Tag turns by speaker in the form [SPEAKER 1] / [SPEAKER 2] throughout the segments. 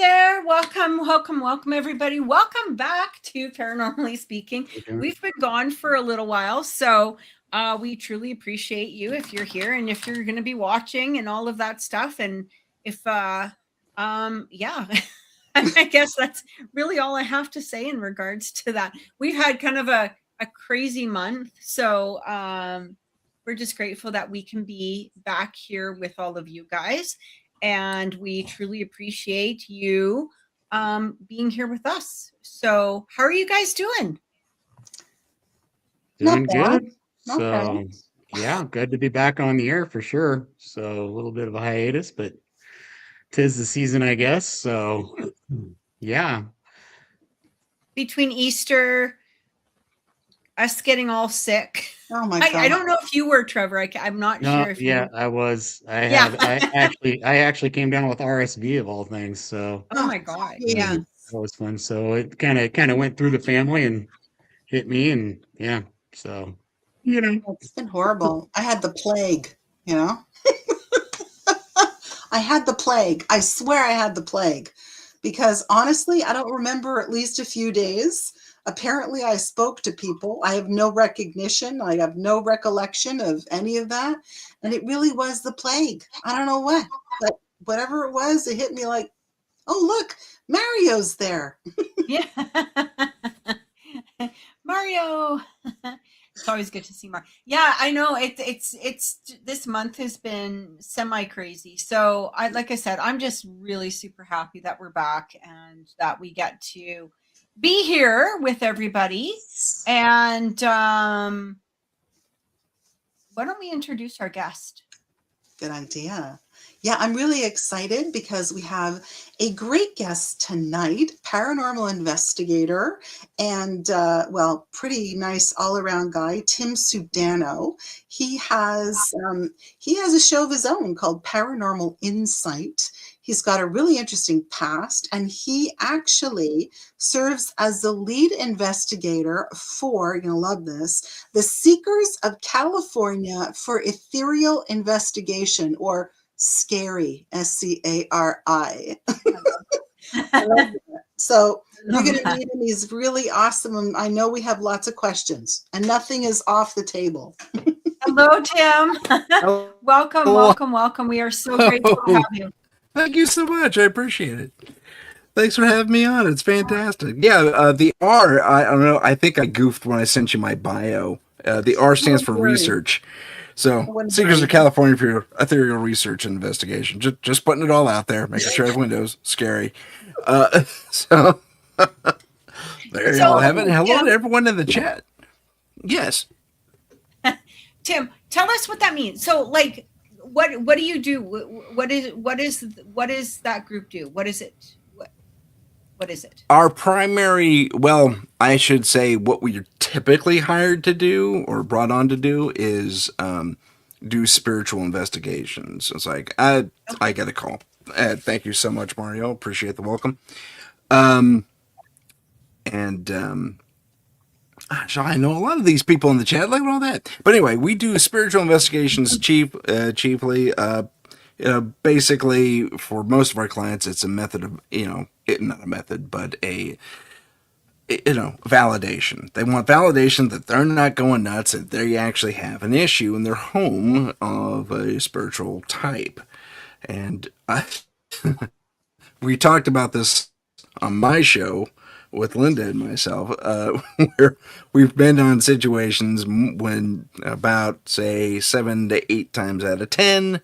[SPEAKER 1] there. Welcome, everybody. Welcome back to Paranormally Speaking. We've been gone for a little while, so we truly appreciate you if you're here and if you're going to be watching and all of that stuff. And if, yeah, I guess that's really all I have to say in regards to that. We've had kind of a crazy month, so we're just grateful that we can be back here with all of you guys. And we truly appreciate you being here with us. So how are you guys doing?
[SPEAKER 2] Doing good. So yeah, good to be back on the air for sure. So a little bit of a hiatus, but 'tis the season, I guess. So yeah.
[SPEAKER 1] Between Easter, us getting all sick.
[SPEAKER 3] Oh my God.
[SPEAKER 1] I don't know if you were, Trevor. I'm not sure if
[SPEAKER 2] yeah,
[SPEAKER 1] you were.
[SPEAKER 2] I was. I actually came down with RSV of all things. So
[SPEAKER 1] oh my God. Yeah.
[SPEAKER 2] that was fun. So it kind of went through the family and hit me, and yeah. So
[SPEAKER 3] it's been horrible. I had the plague, I had the plague. I swear I had the plague because honestly, I don't remember at least a few days. Apparently, I spoke to people. I have no recognition. I have no recollection of any of that. And it really was the plague. I don't know what, but whatever it was, it hit me like, oh, look, Mario's there.
[SPEAKER 1] Yeah. Mario. It's always good to see Mario. Yeah, I know it's this month has been semi crazy. So like I said, I'm just really super happy that we're back and that we get to be here with everybody. And why don't we introduce our guest?
[SPEAKER 3] Good idea. Yeah, I'm really excited because we have a great guest tonight, paranormal investigator and, pretty nice all-around guy, Tim Sudano. He has a show of his own called Paranormal Insight. He's got a really interesting past, and he actually serves as the lead investigator for, you're going to love this, the Seekers of California for Ethereal Investigation, or SCARI, SCARI. So you're going to meet him. He's really awesome. I know we have lots of questions, and nothing is off the table.
[SPEAKER 1] Hello, Tim. Welcome. We are so grateful to have you.
[SPEAKER 4] Thank you so much. I appreciate it. Thanks for having me on. It's fantastic. Yeah, the R, I don't know. I think I goofed when I sent you my bio. The R stands for research. So, Seekers of California for your ethereal research and investigation. Just putting it all out there, making sure everyone knows. Scary. So, there you all have it. Hello to everyone in the chat. Yes.
[SPEAKER 1] Tim, tell us what that means. So, like, what do you do? What is that group do? What is it? What is it?
[SPEAKER 4] Our primary, I should say what we are typically hired to do or brought on to do is do spiritual investigations. It's like, I get a call. Thank you so much, Mario. Appreciate the welcome. So I know a lot of these people in the chat, like all that. But anyway, we do spiritual investigations chiefly. Basically, for most of our clients, it's a method of, not a method, but a validation. They want validation that they're not going nuts, that they actually have an issue in their home of a spiritual type. And we talked about this on my show with Lynda and myself, where we've been on situations when about, say, 7 to 8 times out of 10,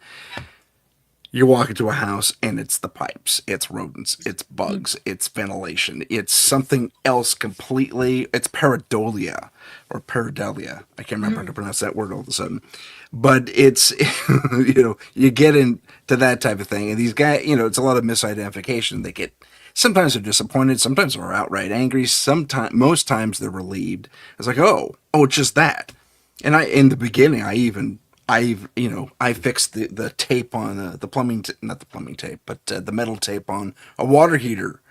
[SPEAKER 4] you walk into a house and it's the pipes, it's rodents, it's bugs, it's ventilation, it's something else completely. It's pareidolia or pareidolia. I can't remember how to pronounce that word all of a sudden. But it's, you get into that type of thing. And these guys, it's a lot of misidentification. Sometimes they're disappointed, sometimes they're outright angry, most times they're relieved. It's like, oh, it's just that. And in the beginning, I fixed the tape on the plumbing, not the plumbing tape, but the metal tape on a water heater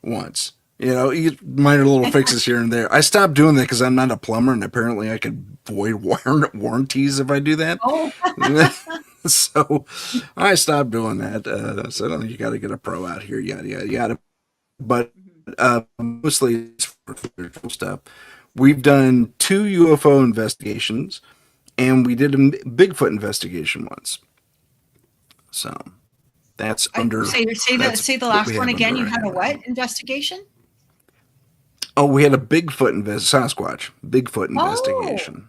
[SPEAKER 4] once. You minor little fixes here and there. I stopped doing that because I'm not a plumber, and apparently I could void warranties if I do that.
[SPEAKER 1] Oh.
[SPEAKER 4] So I stopped doing that. I said, oh, you got to get a pro out here, yada, yada, yada. But mostly it's for spiritual stuff. We've done 2 UFO investigations, and we did a Bigfoot investigation once. So that's under.
[SPEAKER 1] Say the last one again. You had a what investigation?
[SPEAKER 4] Oh, we had a Bigfoot Sasquatch Bigfoot investigation.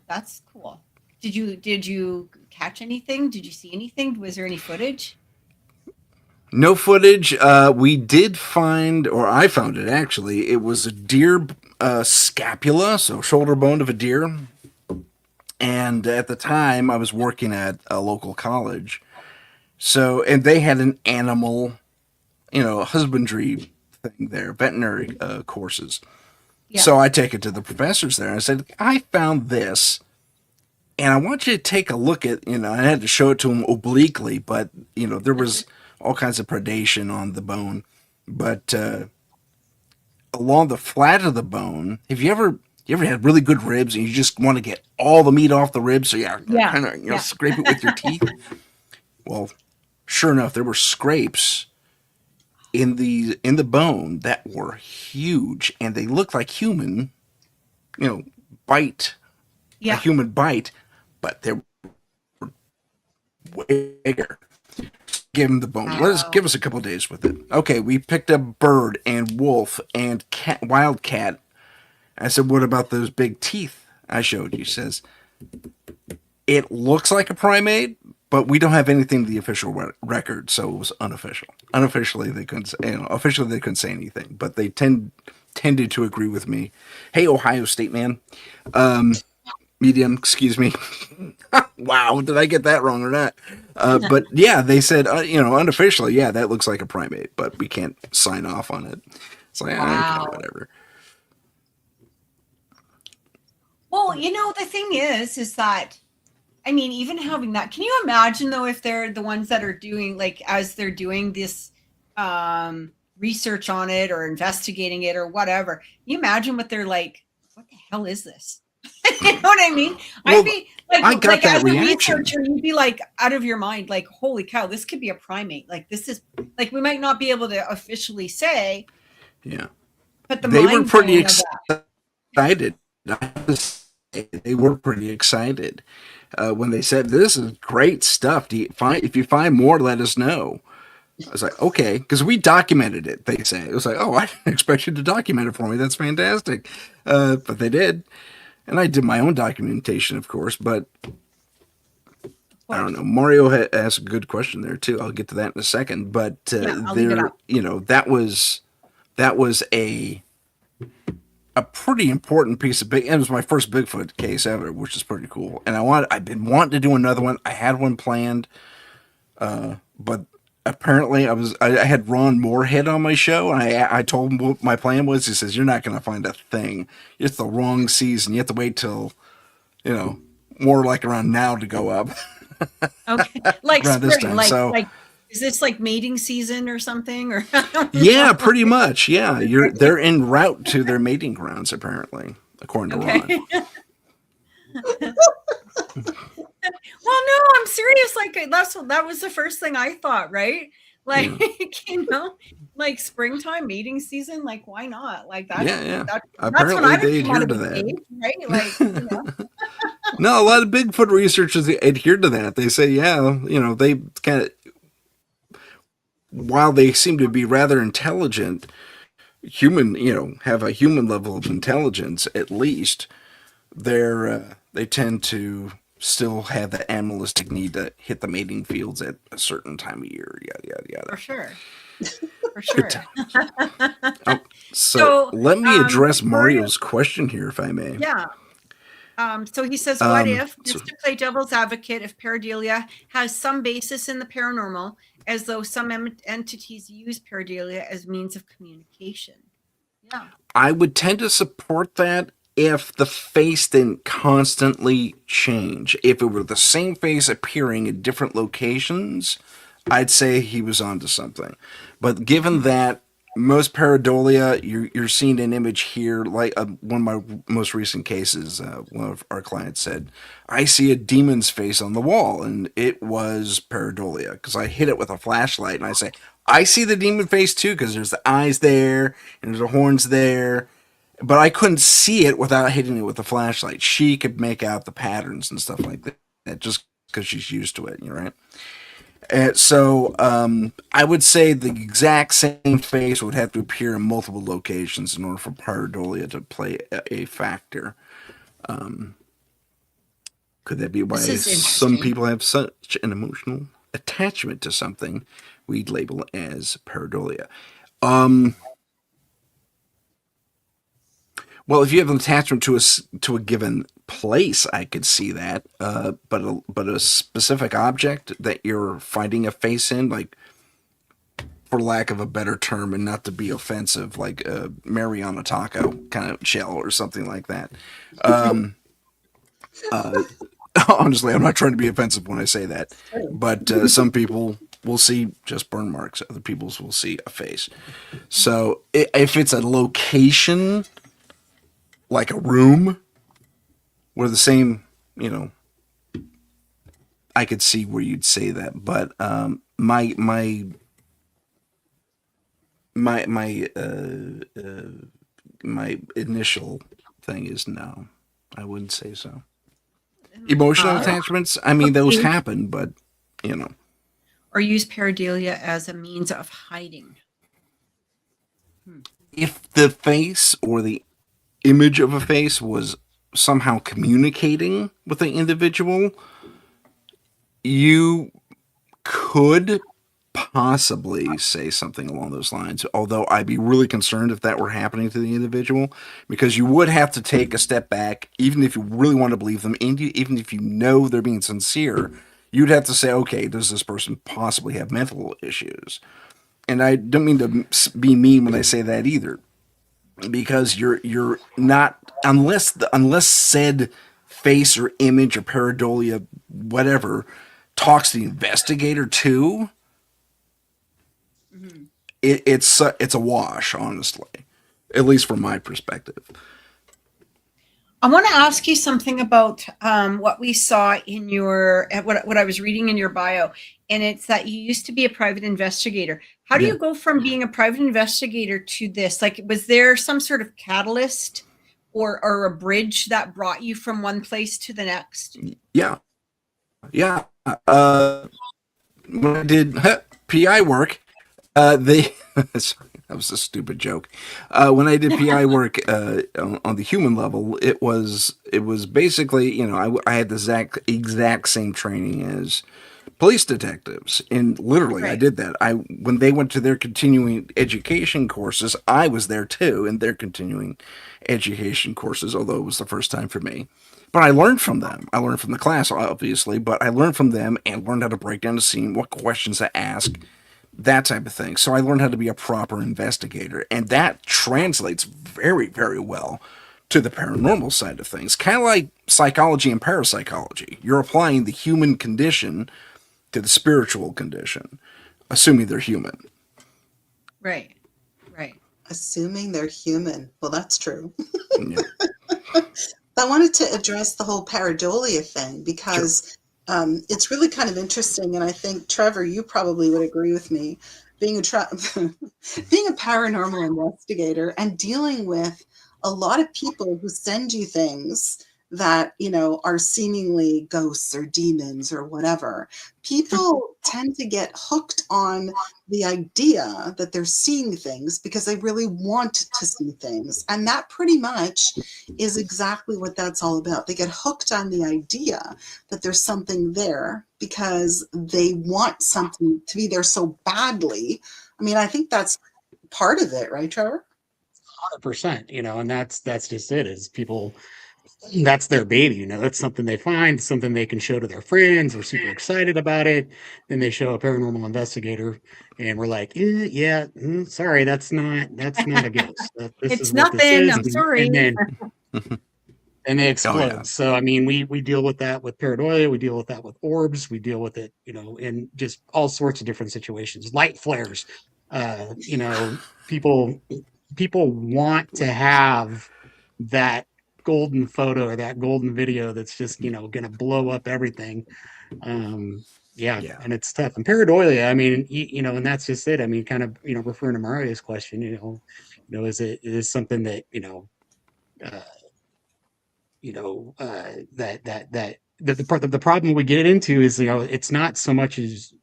[SPEAKER 1] That's cool. Did you catch anything? Did you see anything? Was there any footage?
[SPEAKER 4] No footage. We did find, or I found it actually. It was a deer scapula, so shoulder bone of a deer. And at the time, I was working at a local college. So, and they had an animal, husbandry thing there, veterinary courses. Yeah. So I take it to the professors there and I said, I found this. And I want you to take a look at, I had to show it to them obliquely, but, there was all kinds of predation on the bone. But along the flat of the bone, have you ever had really good ribs and you just want to get all the meat off the ribs? So kind of, scrape it with your teeth. Well, sure enough, there were scrapes in the bone that were huge, and they looked like human, bite. Yeah. A human bite, but they were way bigger. Give him the bone. Give us a couple of days with it. Okay, we picked up bird and wolf and wildcat. I said, what about those big teeth I showed you? He says, it looks like a primate, but we don't have anything to the official record, so it was unofficial. Unofficially, they couldn't say, officially they couldn't say anything, but they tended to agree with me. Hey, Ohio State man. Medium, excuse me. Wow, did I get that wrong or not? But yeah, they said, unofficially, yeah, that looks like a primate, but we can't sign off on it. It's like, wow. Okay, whatever.
[SPEAKER 1] Well, the thing is that, I mean, even having that, can you imagine though, if they're the ones that are doing, like, as they're doing this research on it or investigating it or whatever, you imagine what they're like, what the hell is this? You know what I mean?
[SPEAKER 4] Well,
[SPEAKER 1] I'd be like
[SPEAKER 4] that
[SPEAKER 1] as
[SPEAKER 4] reaction.
[SPEAKER 1] a researcher, you'd be like out of your mind, like, holy cow, this could be a primate. Like, this is like, we might not be able to officially say.
[SPEAKER 4] Yeah.
[SPEAKER 1] But
[SPEAKER 4] they were pretty excited. They were pretty excited when they said, this is great stuff. If you find more, let us know. I was like, okay, because we documented it, they say. It was like, oh, I didn't expect you to document it for me. That's fantastic. But they did. And I did my own documentation, of course, but I don't know. Mario asked a good question there, too. I'll get to that in a second. But that was a pretty important piece of it was my first Bigfoot case ever, which is pretty cool. And I've been wanting to do another one. I had one planned, but apparently I had Ron Moorhead on my show, and I told him what my plan was. He says, you're not going to find a thing. It's the wrong season. You have to wait till, more like around now to go up.
[SPEAKER 1] Okay. Like spring,
[SPEAKER 4] like
[SPEAKER 1] is this like mating season or something? Or
[SPEAKER 4] yeah, pretty much. Yeah. They're en route to their mating grounds, apparently, according to Ron.
[SPEAKER 1] Well, no, I'm serious. Like, that was the first thing I thought, right? Like, like springtime mating season. Like, why not? Like that.
[SPEAKER 4] Yeah.
[SPEAKER 1] That's when I they adhere to that, age, right? Like,
[SPEAKER 4] No, a lot of Bigfoot researchers adhere to that. They say, they kind of, while they seem to be rather intelligent, have a human level of intelligence at least, they tend to still have that animalistic need to hit the mating fields at a certain time of year, yada, yada, yada.
[SPEAKER 1] For sure.
[SPEAKER 4] So let me address Mario's question here, if I may.
[SPEAKER 1] Yeah. So he says, what if, just to play devil's advocate, if pareidolia has some basis in the paranormal, as though some entities use pareidolia as means of communication? Yeah.
[SPEAKER 4] I would tend to support that if the face didn't constantly change. If it were the same face appearing in different locations, I'd say he was onto something. But given that most pareidolia, you're seeing an image here. Like one of my most recent cases, one of our clients said, "I see a demon's face on the wall," and it was pareidolia because I hit it with a flashlight, and I say, "I see the demon face too," because there's the eyes there and there's the horns there, but I couldn't see it without hitting it with a flashlight. She could make out the patterns and stuff like that just because she's used to it. You're right. So I would say the exact same face would have to appear in multiple locations in order for pareidolia to play a factor. Could that be why some people have such an emotional attachment to something we'd label as pareidolia? Well, if you have an attachment to a given place, I could see that. But a specific object that you're finding a face in, like, for lack of a better term, and not to be offensive, like a Mariana Taco kind of shell or something like that. Honestly, I'm not trying to be offensive when I say that, but some people will see just burn marks. Other people will see a face. So if it's a location, like a room, where the same, I could see where you'd say that, but my initial thing is no, I wouldn't say so. Emotional attachments, I mean, those happen, but
[SPEAKER 1] Or use pareidolia as a means of hiding.
[SPEAKER 4] If the face or the image of a face was somehow communicating with the individual, you could possibly say something along those lines, although I'd be really concerned if that were happening to the individual, because you would have to take a step back, even if you really want to believe them, even if you know they're being sincere, you'd have to say, okay, does this person possibly have mental issues? And I don't mean to be mean when I say that either, because you're not, unless said face or image or pareidolia, whatever, talks to the investigator too, it's a wash, honestly, at least from my perspective.
[SPEAKER 1] I want to ask you something about what we saw in your, what I was reading in your bio, and it's that you used to be a private investigator. How do you go from being a private investigator to this? Like, was there some sort of catalyst or a bridge that brought you from one place to the next?
[SPEAKER 4] Yeah. When I did PI work, sorry, that was a stupid joke. When I did PI work on the human level, it was basically, I had the exact same training as police detectives, and literally I did that. When they went to their continuing education courses, I was there too in their continuing education courses, although it was the first time for me. But I learned from them. I learned from the class, obviously, but I learned from them and learned how to break down the scene, what questions to ask, that type of thing. So I learned how to be a proper investigator, and that translates very, very well to the paranormal side of things. Kind of like psychology and parapsychology. You're applying the human condition to the spiritual condition, assuming they're human.
[SPEAKER 1] Right.
[SPEAKER 3] Assuming they're human. Well, that's true.
[SPEAKER 4] Yeah.
[SPEAKER 3] I wanted to address the whole pareidolia thing because it's really kind of interesting, and I think, Trevor, you probably would agree with me. Being a paranormal investigator and dealing with a lot of people who send you things that, are seemingly ghosts or demons or whatever, people tend to get hooked on the idea that they're seeing things because they really want to see things. And that pretty much is exactly what that's all about. They get hooked on the idea that there's something there because they want something to be there so badly. I mean, I think that's part of it, right, Trevor?
[SPEAKER 2] 100%, and that's just it, is people, that's their baby, that's something they find, something they can show to their friends. We're super excited about it. Then they show a paranormal investigator and we're like, sorry, that's not a ghost. This
[SPEAKER 1] It's
[SPEAKER 2] is what
[SPEAKER 1] nothing.
[SPEAKER 2] this is.
[SPEAKER 1] I'm sorry.
[SPEAKER 2] And then and they explode.
[SPEAKER 4] Oh, yeah.
[SPEAKER 2] So I mean, we deal with that with pareidolia, we deal with that with orbs, we deal with it, in just all sorts of different situations. Light flares. You know, people want to have that golden photo or that golden video that's just, you know, going to blow up everything. Um, yeah,
[SPEAKER 4] Yeah.
[SPEAKER 2] and it's tough. And pareidolia, I mean, you know, and that's just it. I mean, kind of, you know, referring to Maria's question, is it something that, uh, the problem we get into is, it's not so much as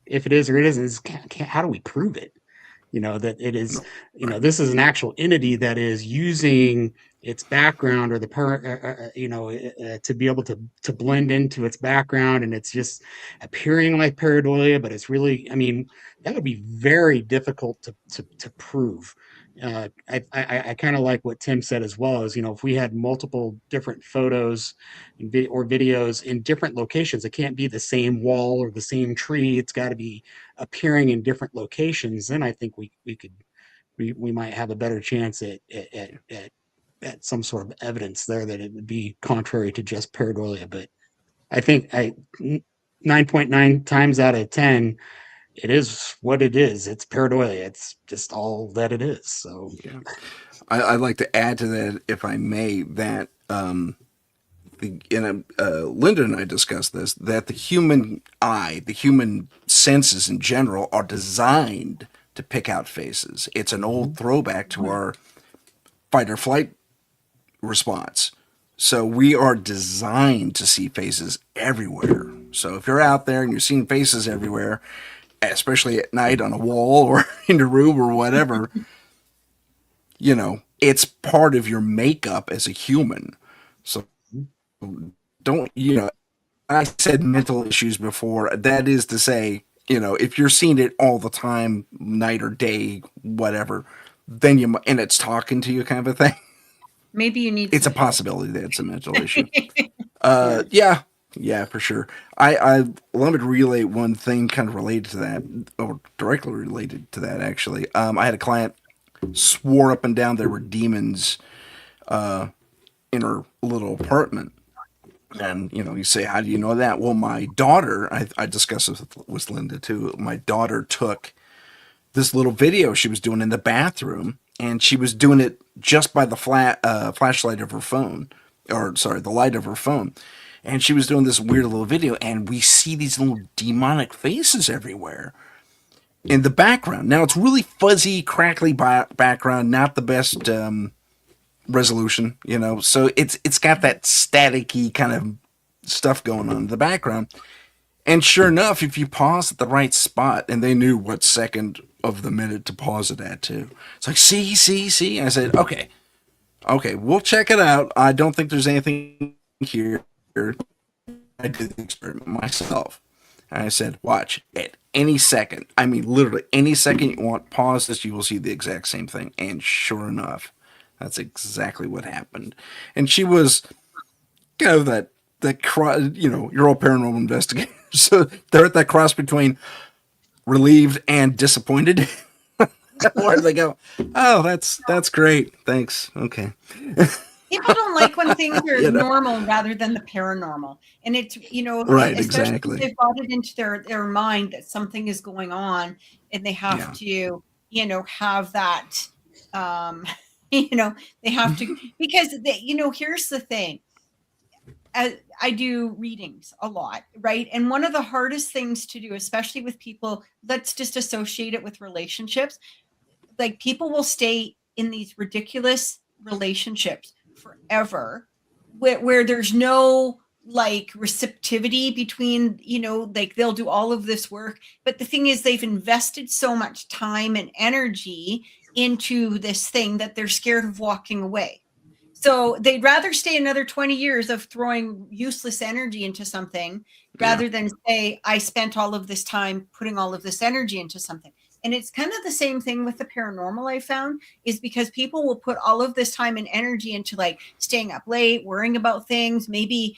[SPEAKER 2] if it is or it isn't, is how do we prove it? That it is,
[SPEAKER 4] No.
[SPEAKER 2] this is an actual entity that is using its background or to be able to blend into its background, and it's just appearing like pareidolia, but it's really, I mean, that would be very difficult to prove. I kind of like what Tim said as well, is, if we had multiple different photos or videos in different locations, it can't be the same wall or the same tree. It's got to be appearing in different locations. Then I think we might have a better chance at some sort of evidence there that it would be contrary to just pareidolia. But I think 9.9 times out of 10, it is what it is. It's pareidolia. It's just all that it is. So
[SPEAKER 4] Yeah. I'd like to add to that, if I may, that Lynda and I discussed this, that the human eye, the human senses in general, are designed to pick out faces. It's an old throwback to our fight or flight response. So we are designed to see faces everywhere. So if you're out there and you're seeing faces everywhere, especially at night on a wall or in a room or whatever, it's part of your makeup as a human. So don't, I said mental issues before. That is to say, if you're seeing it all the time, night or day, whatever, then and it's talking to you, kind of a thing.
[SPEAKER 1] Maybe you need
[SPEAKER 4] It's a
[SPEAKER 1] some help.
[SPEAKER 4] possibility that it's a mental issue.
[SPEAKER 1] Yeah.
[SPEAKER 4] Yeah, for sure. I wanted to relay one thing kind of related to that, or directly related to that, actually. I had a client swore up and down there were demons in her little apartment. And, you say, how do you know that? Well, my daughter, I discussed this with Lynda too. My daughter took this little video she was doing in the bathroom, and she was doing it just by the flashlight of her phone, or sorry, the light of her phone. And she was doing this weird little video, and we see these little demonic faces everywhere in the background. Now, it's really fuzzy, crackly background, not the best resolution, so it's got that staticky kind of stuff going on in the background. And sure enough, if you pause at the right spot, and they knew what second of the minute to pause it at too. It's like, see. I said, okay, we'll check it out. I don't think there's anything here. I did the experiment myself. And I said, watch, at any second, I mean literally any second you want, pause this, you will see the exact same thing. And sure enough, that's exactly what happened. And she was kind of that you're all paranormal investigators. So they're at that cross between relieved and disappointed. Where they go, oh, that's great. Thanks. Okay.
[SPEAKER 1] People don't like when things are normal rather than the paranormal. And it's,
[SPEAKER 4] Right,
[SPEAKER 1] especially
[SPEAKER 4] exactly.
[SPEAKER 1] if they've got it into their mind that something is going on, and they have to, have that, they have to, because here's the thing. I do readings a lot, right? And one of the hardest things to do, especially with people, let's just associate it with relationships. Like, people will stay in these ridiculous relationships forever where there's no like receptivity between, like they'll do all of this work. But the thing is, they've invested so much time and energy into this thing that they're scared of walking away. So they'd rather stay another 20 years of throwing useless energy into something rather than say, I spent all of this time putting all of this energy into something. And it's kind of the same thing with the paranormal, I found, is because people will put all of this time and energy into like staying up late, worrying about things, maybe,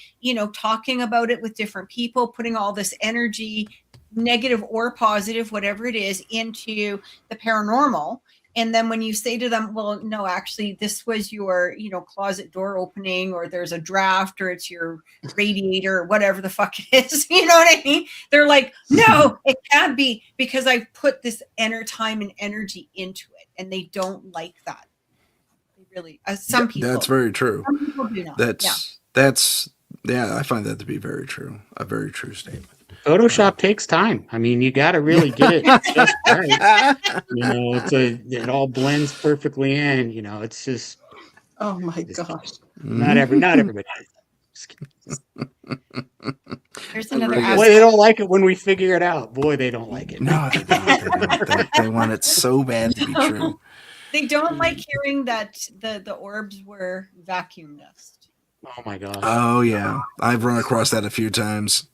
[SPEAKER 1] talking about it with different people, putting all this energy, negative or positive, whatever it is, into the paranormal. And then when you say to them, well, no, actually, this was your, closet door opening, or there's a draft, or it's your radiator, or whatever the fuck it is. You know what I mean? They're like, no, it can't be, because I've put this time and energy into it, and they don't like that. They really, some people.
[SPEAKER 4] That's very true.
[SPEAKER 1] Some people do not.
[SPEAKER 4] Yeah, I find that to be very true. A very true statement.
[SPEAKER 2] Photoshop takes time. I mean, you got to really get it just right. It all blends perfectly in. It's just.
[SPEAKER 3] Oh my gosh!
[SPEAKER 2] Not everybody.
[SPEAKER 1] There's another.
[SPEAKER 2] Boy, they don't like it when we figure it out. Boy, they don't like it.
[SPEAKER 4] No, they don't. They want it so bad to be true.
[SPEAKER 1] They don't like hearing that the orbs were vacuum dust.
[SPEAKER 2] Oh my gosh.
[SPEAKER 4] Oh yeah, I've run across that a few times.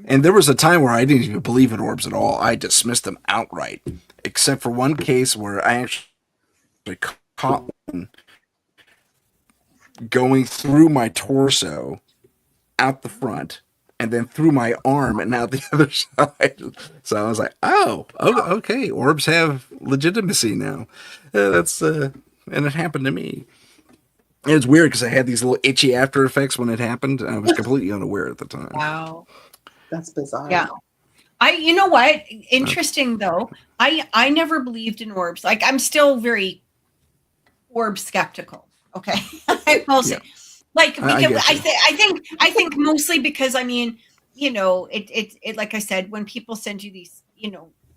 [SPEAKER 4] And there was a time where I didn't even believe in orbs at all. I dismissed them outright, except for one case where I actually caught one going through my torso out the front and then through my arm and out the other side. So I was like, oh, okay, orbs have legitimacy now. And it happened to me. It was weird because I had these little itchy after effects when it happened, and I was completely unaware at the time.
[SPEAKER 1] Wow.
[SPEAKER 3] That's bizarre.
[SPEAKER 1] Yeah. You know what? Interesting though. I never believed in orbs. Like, I'm still very orb skeptical. Okay. I will say. Like, because I think mostly because, I mean, it like I said, when people send you these,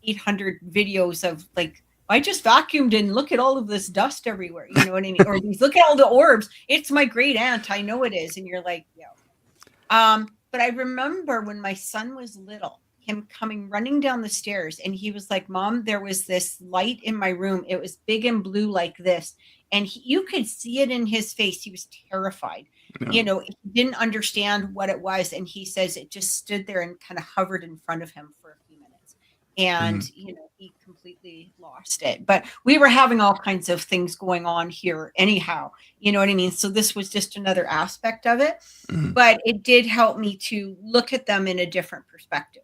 [SPEAKER 1] 800 videos of like, I just vacuumed and look at all of this dust everywhere. You know what I mean? Or these, look at all the orbs. It's my great aunt. I know it is. And you're like, yeah. But I remember when my son was little, him coming running down the stairs, and he was like, Mom, there was this light in my room. It was big and blue like this. And you could see it in his face. He was terrified. Yeah. He didn't understand what it was. And he says it just stood there and kind of hovered in front of him for a few minutes. And, he completely lost it. But we were having all kinds of things going on here anyhow. You know what I mean? So this was just another aspect of it. But it did help me to look at them in a different perspective.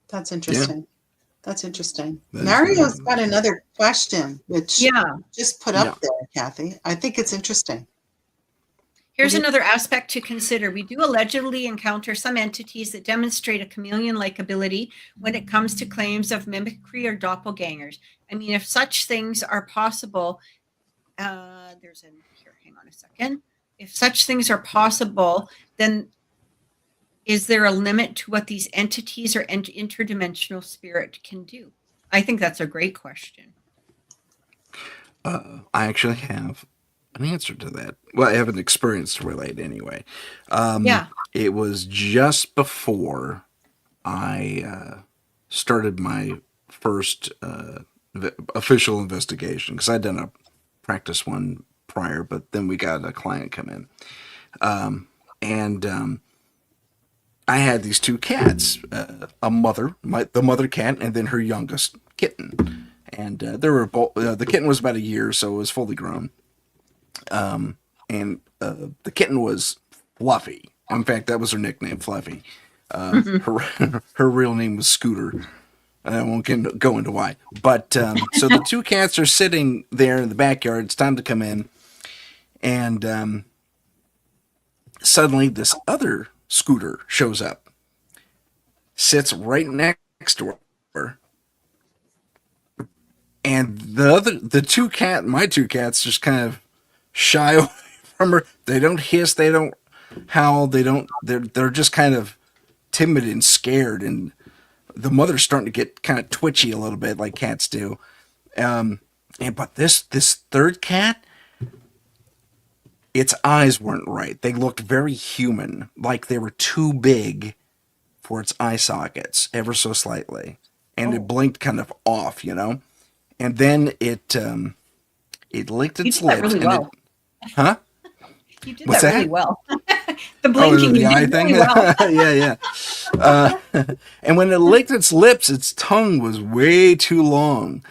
[SPEAKER 3] That's interesting. Yeah. That's interesting. Mario's got another question, which just put up there, Kathy. I think it's interesting.
[SPEAKER 1] Here's another aspect to consider. We do allegedly encounter some entities that demonstrate a chameleon-like ability when it comes to claims of mimicry or doppelgangers. I mean, if such things are possible, hang on a second. If such things are possible, then is there a limit to what these entities or interdimensional spirit can do? I think that's a great question.
[SPEAKER 4] I actually have an answer to that. Well, I have an experience to relate anyway. It was just before I started my first official investigation, because I'd done a practice one prior, but then we got a client come in. I had these two cats, a mother, the mother cat, and then her youngest kitten. And they were both, the kitten was about a year, so it was fully grown. The kitten was Fluffy. In fact, that was her nickname, Fluffy. Her real name was Scooter. I won't go into why. But so the two cats are sitting there in the backyard. It's time to come in. And suddenly this other Scooter shows up, sits right next to her. And my two cats just kind of shy away from her. They don't hiss, they don't howl, they're just kind of timid and scared, and the mother's starting to get kind of twitchy a little bit like cats do. But this third cat, its eyes weren't right. They looked very human, like they were too big for its eye sockets, ever so slightly. And it blinked kind of off, And then it licked its lips.
[SPEAKER 1] Really well.
[SPEAKER 4] Huh?
[SPEAKER 1] You did
[SPEAKER 4] What's
[SPEAKER 1] that
[SPEAKER 4] that?
[SPEAKER 1] really well. The blinking,
[SPEAKER 4] the
[SPEAKER 1] you
[SPEAKER 4] eye
[SPEAKER 1] did
[SPEAKER 4] thing?
[SPEAKER 1] really well.
[SPEAKER 4] Yeah. And when it licked its lips, its tongue was way too long.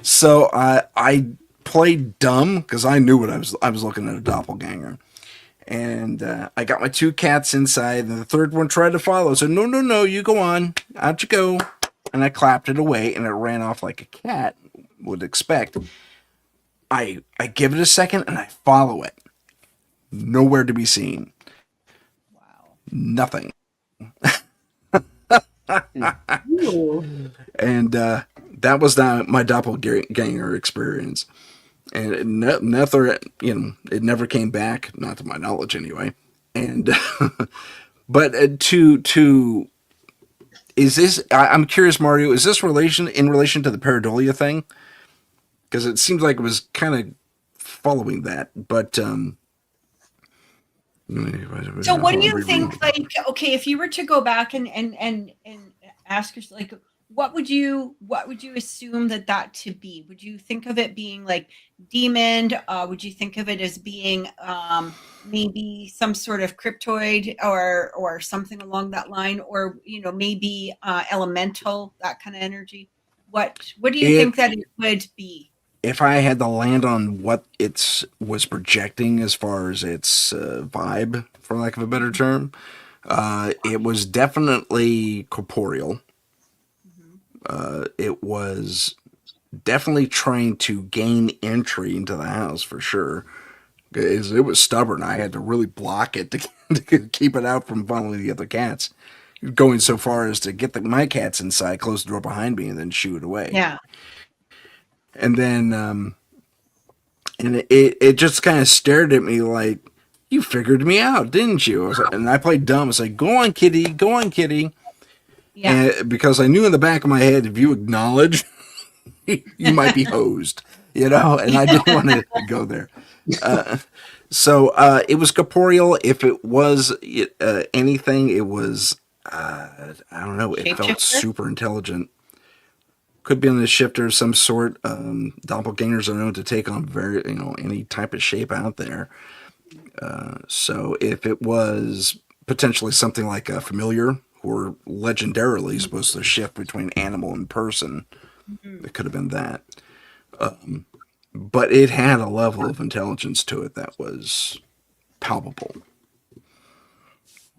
[SPEAKER 4] So I played dumb because I knew what I was looking at, a doppelganger. And I got my two cats inside, and the third one tried to follow. So no, you go on. Out you go. and I clapped it away, and it ran off like a cat would expect. I give it a second, and I follow it. Nowhere to be seen.
[SPEAKER 1] Wow.
[SPEAKER 4] Nothing.
[SPEAKER 1] Ooh.
[SPEAKER 4] And that was my doppelganger experience. And it never, it never came back, not to my knowledge anyway. And but is this? I'm curious, Mario. Is this in relation to the pareidolia thing? Because it seems like it was kind of following that. But
[SPEAKER 1] So what do you think, like, okay, if you were to go back and ask yourself, like, what would you assume that to be? Would you think of it being like demon? Would you think of it as being maybe some sort of cryptoid or something along that line, or maybe elemental, that kind of energy? What do you think that it would be?
[SPEAKER 4] If I had to land on what it was projecting as far as its vibe, for lack of a better term, it was definitely corporeal. It was definitely trying to gain entry into the house for sure. It was stubborn. I had to really block it to keep it out from following the other cats. Going so far as to get my cats inside, close the door behind me, and then shoo it away.
[SPEAKER 1] Yeah.
[SPEAKER 4] And then, and it just kind of stared at me like, you figured me out, didn't you? And I played dumb. I was like, go on, kitty, go on, kitty. Yeah. And because I knew in the back of my head, if you acknowledge, you might be hosed, and I didn't want to go there. So it was corporeal. If it was anything, it was, I don't know, it felt super intelligent. Could be on the shifter of some sort. Doppelgangers are known to take on any type of shape out there. So if it was potentially something like a familiar, who are legendarily supposed to shift between animal and person, it could have been that. But it had a level of intelligence to it that was palpable.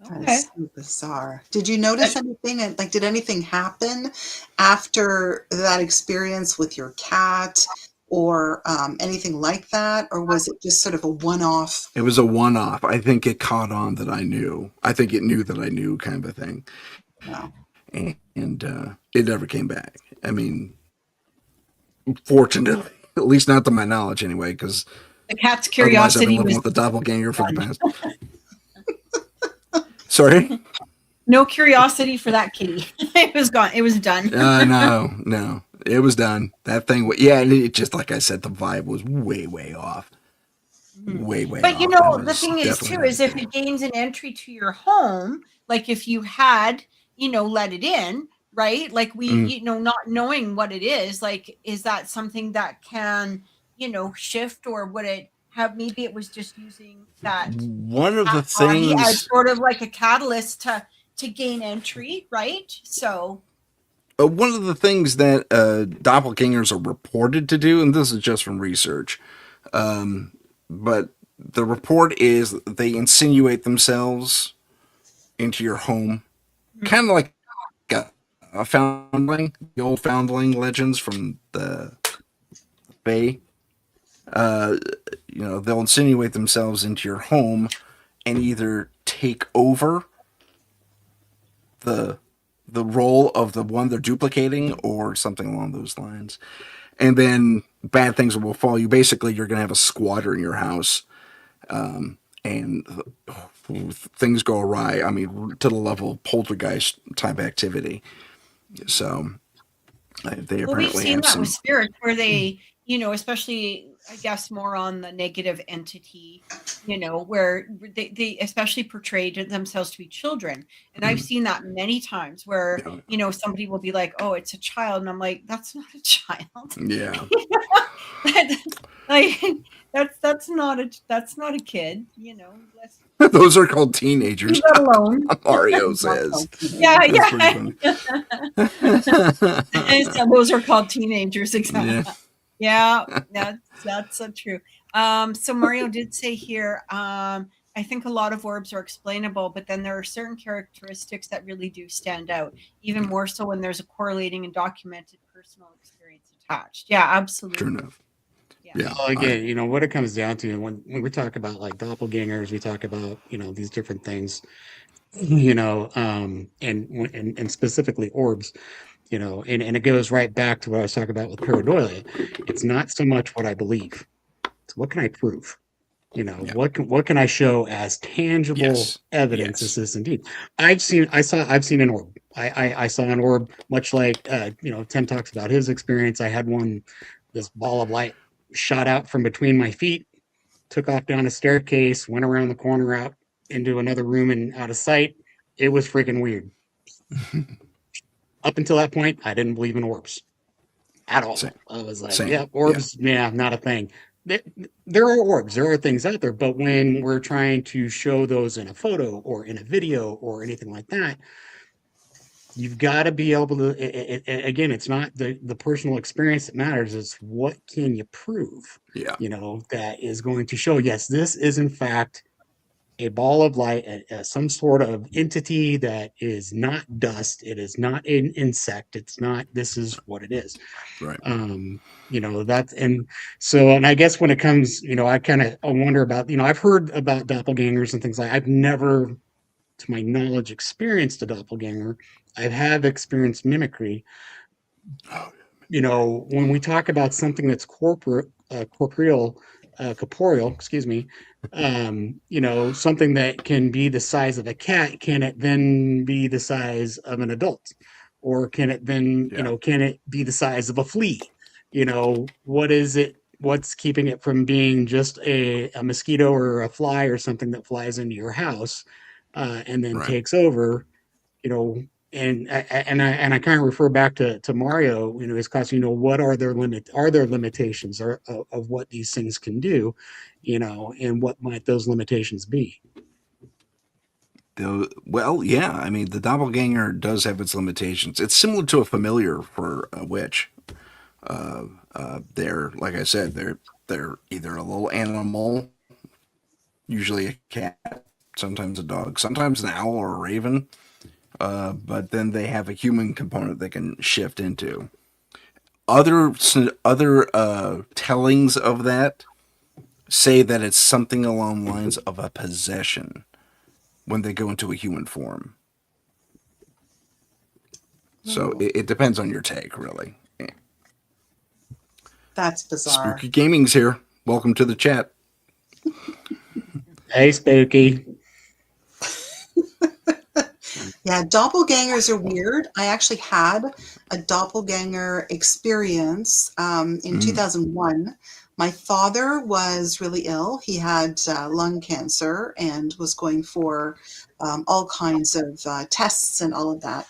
[SPEAKER 3] Okay. That's so bizarre. Did you notice anything? Like, did anything happen after that experience with your cat, or anything like that? Or was it just sort of a one-off?
[SPEAKER 4] It was a one-off. I think it caught on that I knew. I think it knew that I knew, kind of a thing.
[SPEAKER 3] Wow.
[SPEAKER 4] And it never came back. I mean, fortunately, at least not to my knowledge anyway, because
[SPEAKER 1] the cat's curiosity
[SPEAKER 4] I've been living with the doppelganger for the past. Sorry?
[SPEAKER 1] No curiosity for that kitty. It was gone. It was done.
[SPEAKER 4] No. It was done. That thing, and it just, like I said, the vibe was way, way off. Way off.
[SPEAKER 1] But the thing is, too, is if it gains an entry to your home, like if you had, let it in, right? Like we, not knowing what it is, like, is that something that can, shift, or would it have, maybe it was just using that
[SPEAKER 4] one of the things
[SPEAKER 1] as sort of like a catalyst to gain entry, right? So
[SPEAKER 4] one of the things that doppelgangers are reported to do, and this is just from research, but the report is they insinuate themselves into your home, kind of like a foundling, the old foundling legends from the Bay. They'll insinuate themselves into your home and either take over the role of the one they're duplicating or something along those lines. And then bad things will follow you. Basically, you're going to have a squatter in your house, and things go awry. I mean, to the level of poltergeist type activity. So they apparently
[SPEAKER 1] we've seen
[SPEAKER 4] have
[SPEAKER 1] that
[SPEAKER 4] some
[SPEAKER 1] with spirits where they, especially, I guess, more on the negative entity, where they especially portrayed themselves to be children. And I've seen that many times where, somebody will be like, oh, it's a child. And I'm like, that's not a child.
[SPEAKER 4] Yeah.
[SPEAKER 1] That's not a kid,
[SPEAKER 4] Those are called teenagers.
[SPEAKER 1] Leave that alone.
[SPEAKER 4] Mario says.
[SPEAKER 1] Yeah. So those are called teenagers, exactly. Yeah, that's so true. So Mario did say here, I I think a lot of orbs are explainable, but then there are certain characteristics that really do stand out, even more so when there's a correlating and documented personal experience attached. Yeah, absolutely.
[SPEAKER 4] True enough.
[SPEAKER 1] Yeah.
[SPEAKER 4] Yeah.
[SPEAKER 2] Well, again, you know, what it comes down to when we talk about like doppelgangers, we talk about, you know, these different things, you know, and specifically orbs, you know, and it goes right back to what I was talking about with pareidolia. It's not so much what I believe, it's what can I prove? You know,
[SPEAKER 4] Yeah.
[SPEAKER 2] what can I show as tangible
[SPEAKER 4] Yes.
[SPEAKER 2] evidence
[SPEAKER 4] Yes.
[SPEAKER 2] is this indeed? I've seen an orb. I saw an orb, much like you know, Tim talks about his experience. I had one, this ball of light shot out from between my feet, took off down a staircase, went around the corner out into another room and out of sight. It was freaking weird. Up until that point, I didn't believe in orbs at all.
[SPEAKER 4] Same.
[SPEAKER 2] I was like,
[SPEAKER 4] Same.
[SPEAKER 2] yeah, orbs, yeah, not a thing. There are orbs, there are things out there, but when we're trying to show those in a photo or in a video or anything like that, you've got to be able to. Again, it's not the personal experience that matters; it's what can you prove.
[SPEAKER 4] Yeah.
[SPEAKER 2] You know, that is going to show, yes, this is in fact a ball of light, some sort of entity that is not dust. It is not an insect. It's not. This is what it is.
[SPEAKER 4] Right.
[SPEAKER 2] You know, that's, and so, and I guess when it comes, you know, I kind of wonder about, you know, I've heard about doppelgangers and things like. I've never, to my knowledge, experienced a doppelganger. I have experienced mimicry. You know, when we talk about something that's corporeal, excuse me, you know, something that can be the size of a cat, can it then be the size of an adult? Or can it then, you know, can it be the size of a flea? You know, what is it? What's keeping it from being just a mosquito or a fly or something that flies into your house and then takes over? You know, and I kind of refer back to Mario, you know, his class. You know, what are their limitations of what these things can do, you know, and what might those limitations be?
[SPEAKER 4] Well, yeah. I mean, the doppelganger does have its limitations. It's similar to a familiar for a witch. They're, like I said, they're either a little animal, usually a cat, sometimes a dog, sometimes an owl or a raven. But then they have a human component they can shift into. Other tellings of that say that it's something along the lines of a possession when they go into a human form. So it depends on your take, really.
[SPEAKER 3] That's bizarre.
[SPEAKER 4] Spooky Gaming's here. Welcome to the chat.
[SPEAKER 2] Hey, Spooky.
[SPEAKER 3] Yeah, doppelgangers are weird. I actually had a doppelganger experience in 2001. My father was really ill. He had lung cancer and was going for all kinds of tests and all of that.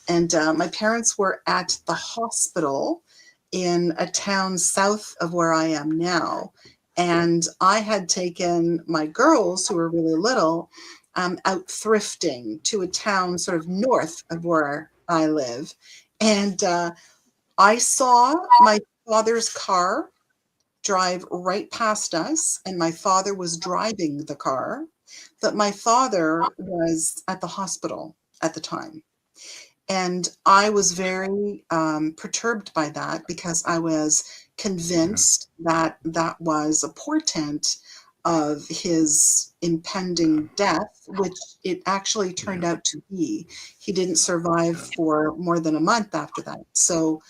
[SPEAKER 3] And my parents were at the hospital in a town south of where I am now. And I had taken my girls, who were really little, out thrifting to a town sort of north of where I live. And I saw my father's car drive right past us, and my father was driving the car, but my father was at the hospital at the time. And I was very perturbed by that because I was convinced that that was a portent of his impending death, which it actually turned out to be. He didn't survive for more than a month after that. So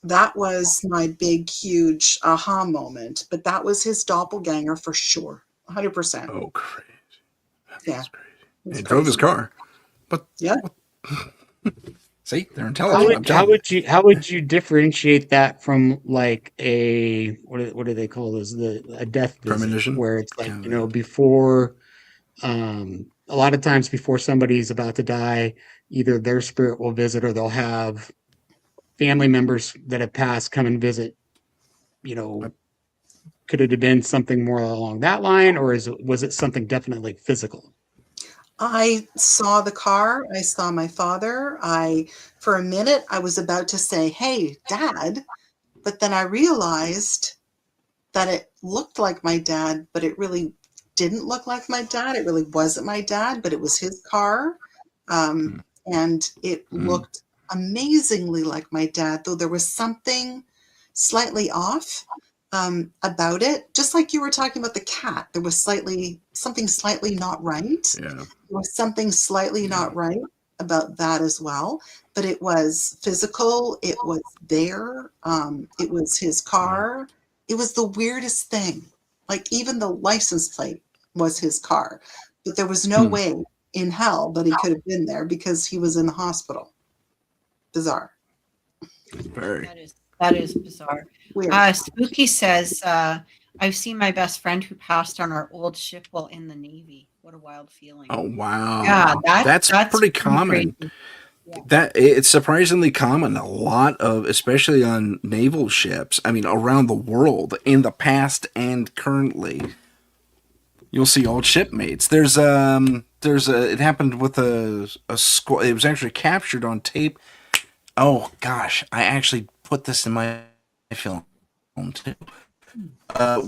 [SPEAKER 3] that was my big, huge aha moment. But that was his doppelganger for sure, 100%.
[SPEAKER 4] Oh, crazy.
[SPEAKER 3] Yeah.
[SPEAKER 4] He drove his car. But
[SPEAKER 3] yeah.
[SPEAKER 4] See, they're intelligent.
[SPEAKER 2] How would you differentiate that from like a what do they call those, a death visit,
[SPEAKER 4] premonition,
[SPEAKER 2] where it's like, you know, before a lot of times before somebody's about to die, either their spirit will visit or they'll have family members that have passed come and visit. You know, could it have been something more along that line, or was it something definitely physical?
[SPEAKER 3] I saw the car. I saw my father. For a minute, I was about to say, "Hey, Dad," but then I realized that it looked like my dad, but it really didn't look like my dad. It really wasn't my dad, but it was his car. And it looked amazingly like my dad, though there was something slightly off about it. Just like you were talking about the cat, there was something slightly not right.
[SPEAKER 4] Yeah.
[SPEAKER 3] There was something slightly not right about that as well. But it was physical. It was there. It was his car. It was the weirdest thing. Like even the license plate was his car. But there was no way in hell that he could have been there because he was in the hospital. Bizarre.
[SPEAKER 4] Very.
[SPEAKER 1] That is bizarre.
[SPEAKER 3] Weird.
[SPEAKER 1] Spooky says, I've seen my best friend who passed on our old ship while in the Navy. What a wild feeling.
[SPEAKER 4] Oh wow.
[SPEAKER 1] Yeah,
[SPEAKER 4] that's pretty common.
[SPEAKER 1] Crazy. Yeah.
[SPEAKER 4] That it's surprisingly common. A lot of, especially on naval ships, I mean, around the world, in the past and currently, you'll see old shipmates. It happened with a squad. It was actually captured on tape. Oh gosh, I actually put this in my film too,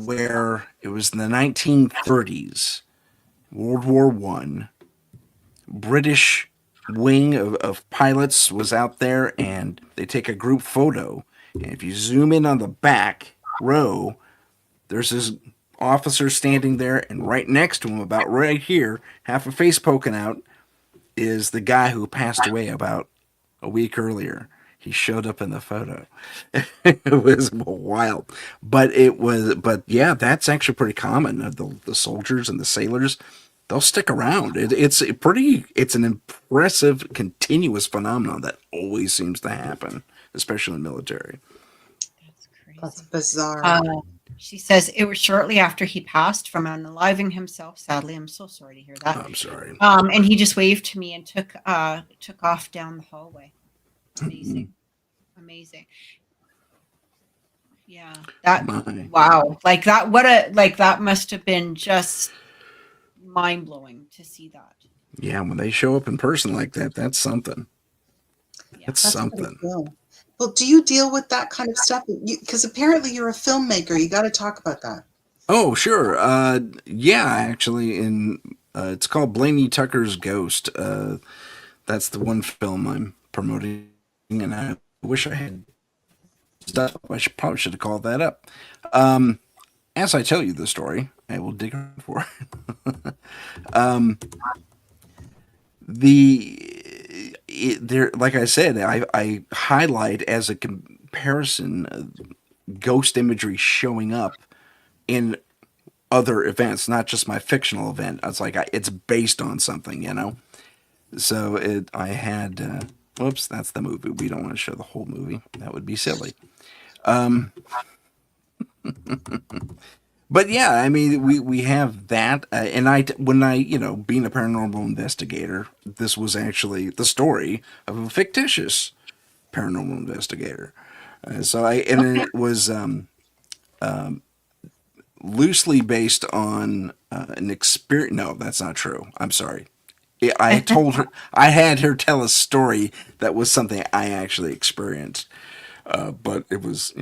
[SPEAKER 4] where it was in the 1930s, World War I, British wing of pilots was out there, and they take a group photo. And if you zoom in on the back row, there's this officer standing there, and right next to him, about right here, half a face poking out, is the guy who passed away about a week earlier. He showed up in the photo. It was wild, but yeah, that's actually pretty common. The soldiers and the sailors, they'll stick around. It's an impressive, continuous phenomenon that always seems to happen, especially in the military.
[SPEAKER 1] That's crazy.
[SPEAKER 3] That's bizarre.
[SPEAKER 1] She says it was shortly after he passed from unaliving himself. Sadly, I'm so sorry to hear that.
[SPEAKER 4] I'm sorry.
[SPEAKER 1] And he just waved to me and took off down the hallway. Amazing. Amazing. Yeah. Wow. Like that, that must have been just mind blowing to see that.
[SPEAKER 4] Yeah, when they show up in person like that, that's something.
[SPEAKER 1] Yeah.
[SPEAKER 4] That's something.
[SPEAKER 3] Cool. Well, do you deal with that kind of stuff? Because apparently you're a filmmaker. You got to talk about that.
[SPEAKER 4] Oh, sure. Yeah, actually, it's called Blaney Tucker's Ghost. That's the one film I'm promoting, and I wish I had stuff. Probably should have called that up. As I tell you the story, I will dig for it. Like I said, I highlight as a comparison ghost imagery showing up in other events, not just my fictional event. It's like it's based on something, you know. So I had. Whoops, that's the movie. We don't want to show the whole movie. That would be silly. But yeah, I mean, we have that, and when I being a paranormal investigator, this was actually the story of a fictitious paranormal investigator. It was loosely based on an experience. No, that's not true. I'm sorry. I had her tell a story that was something I actually experienced. But it was,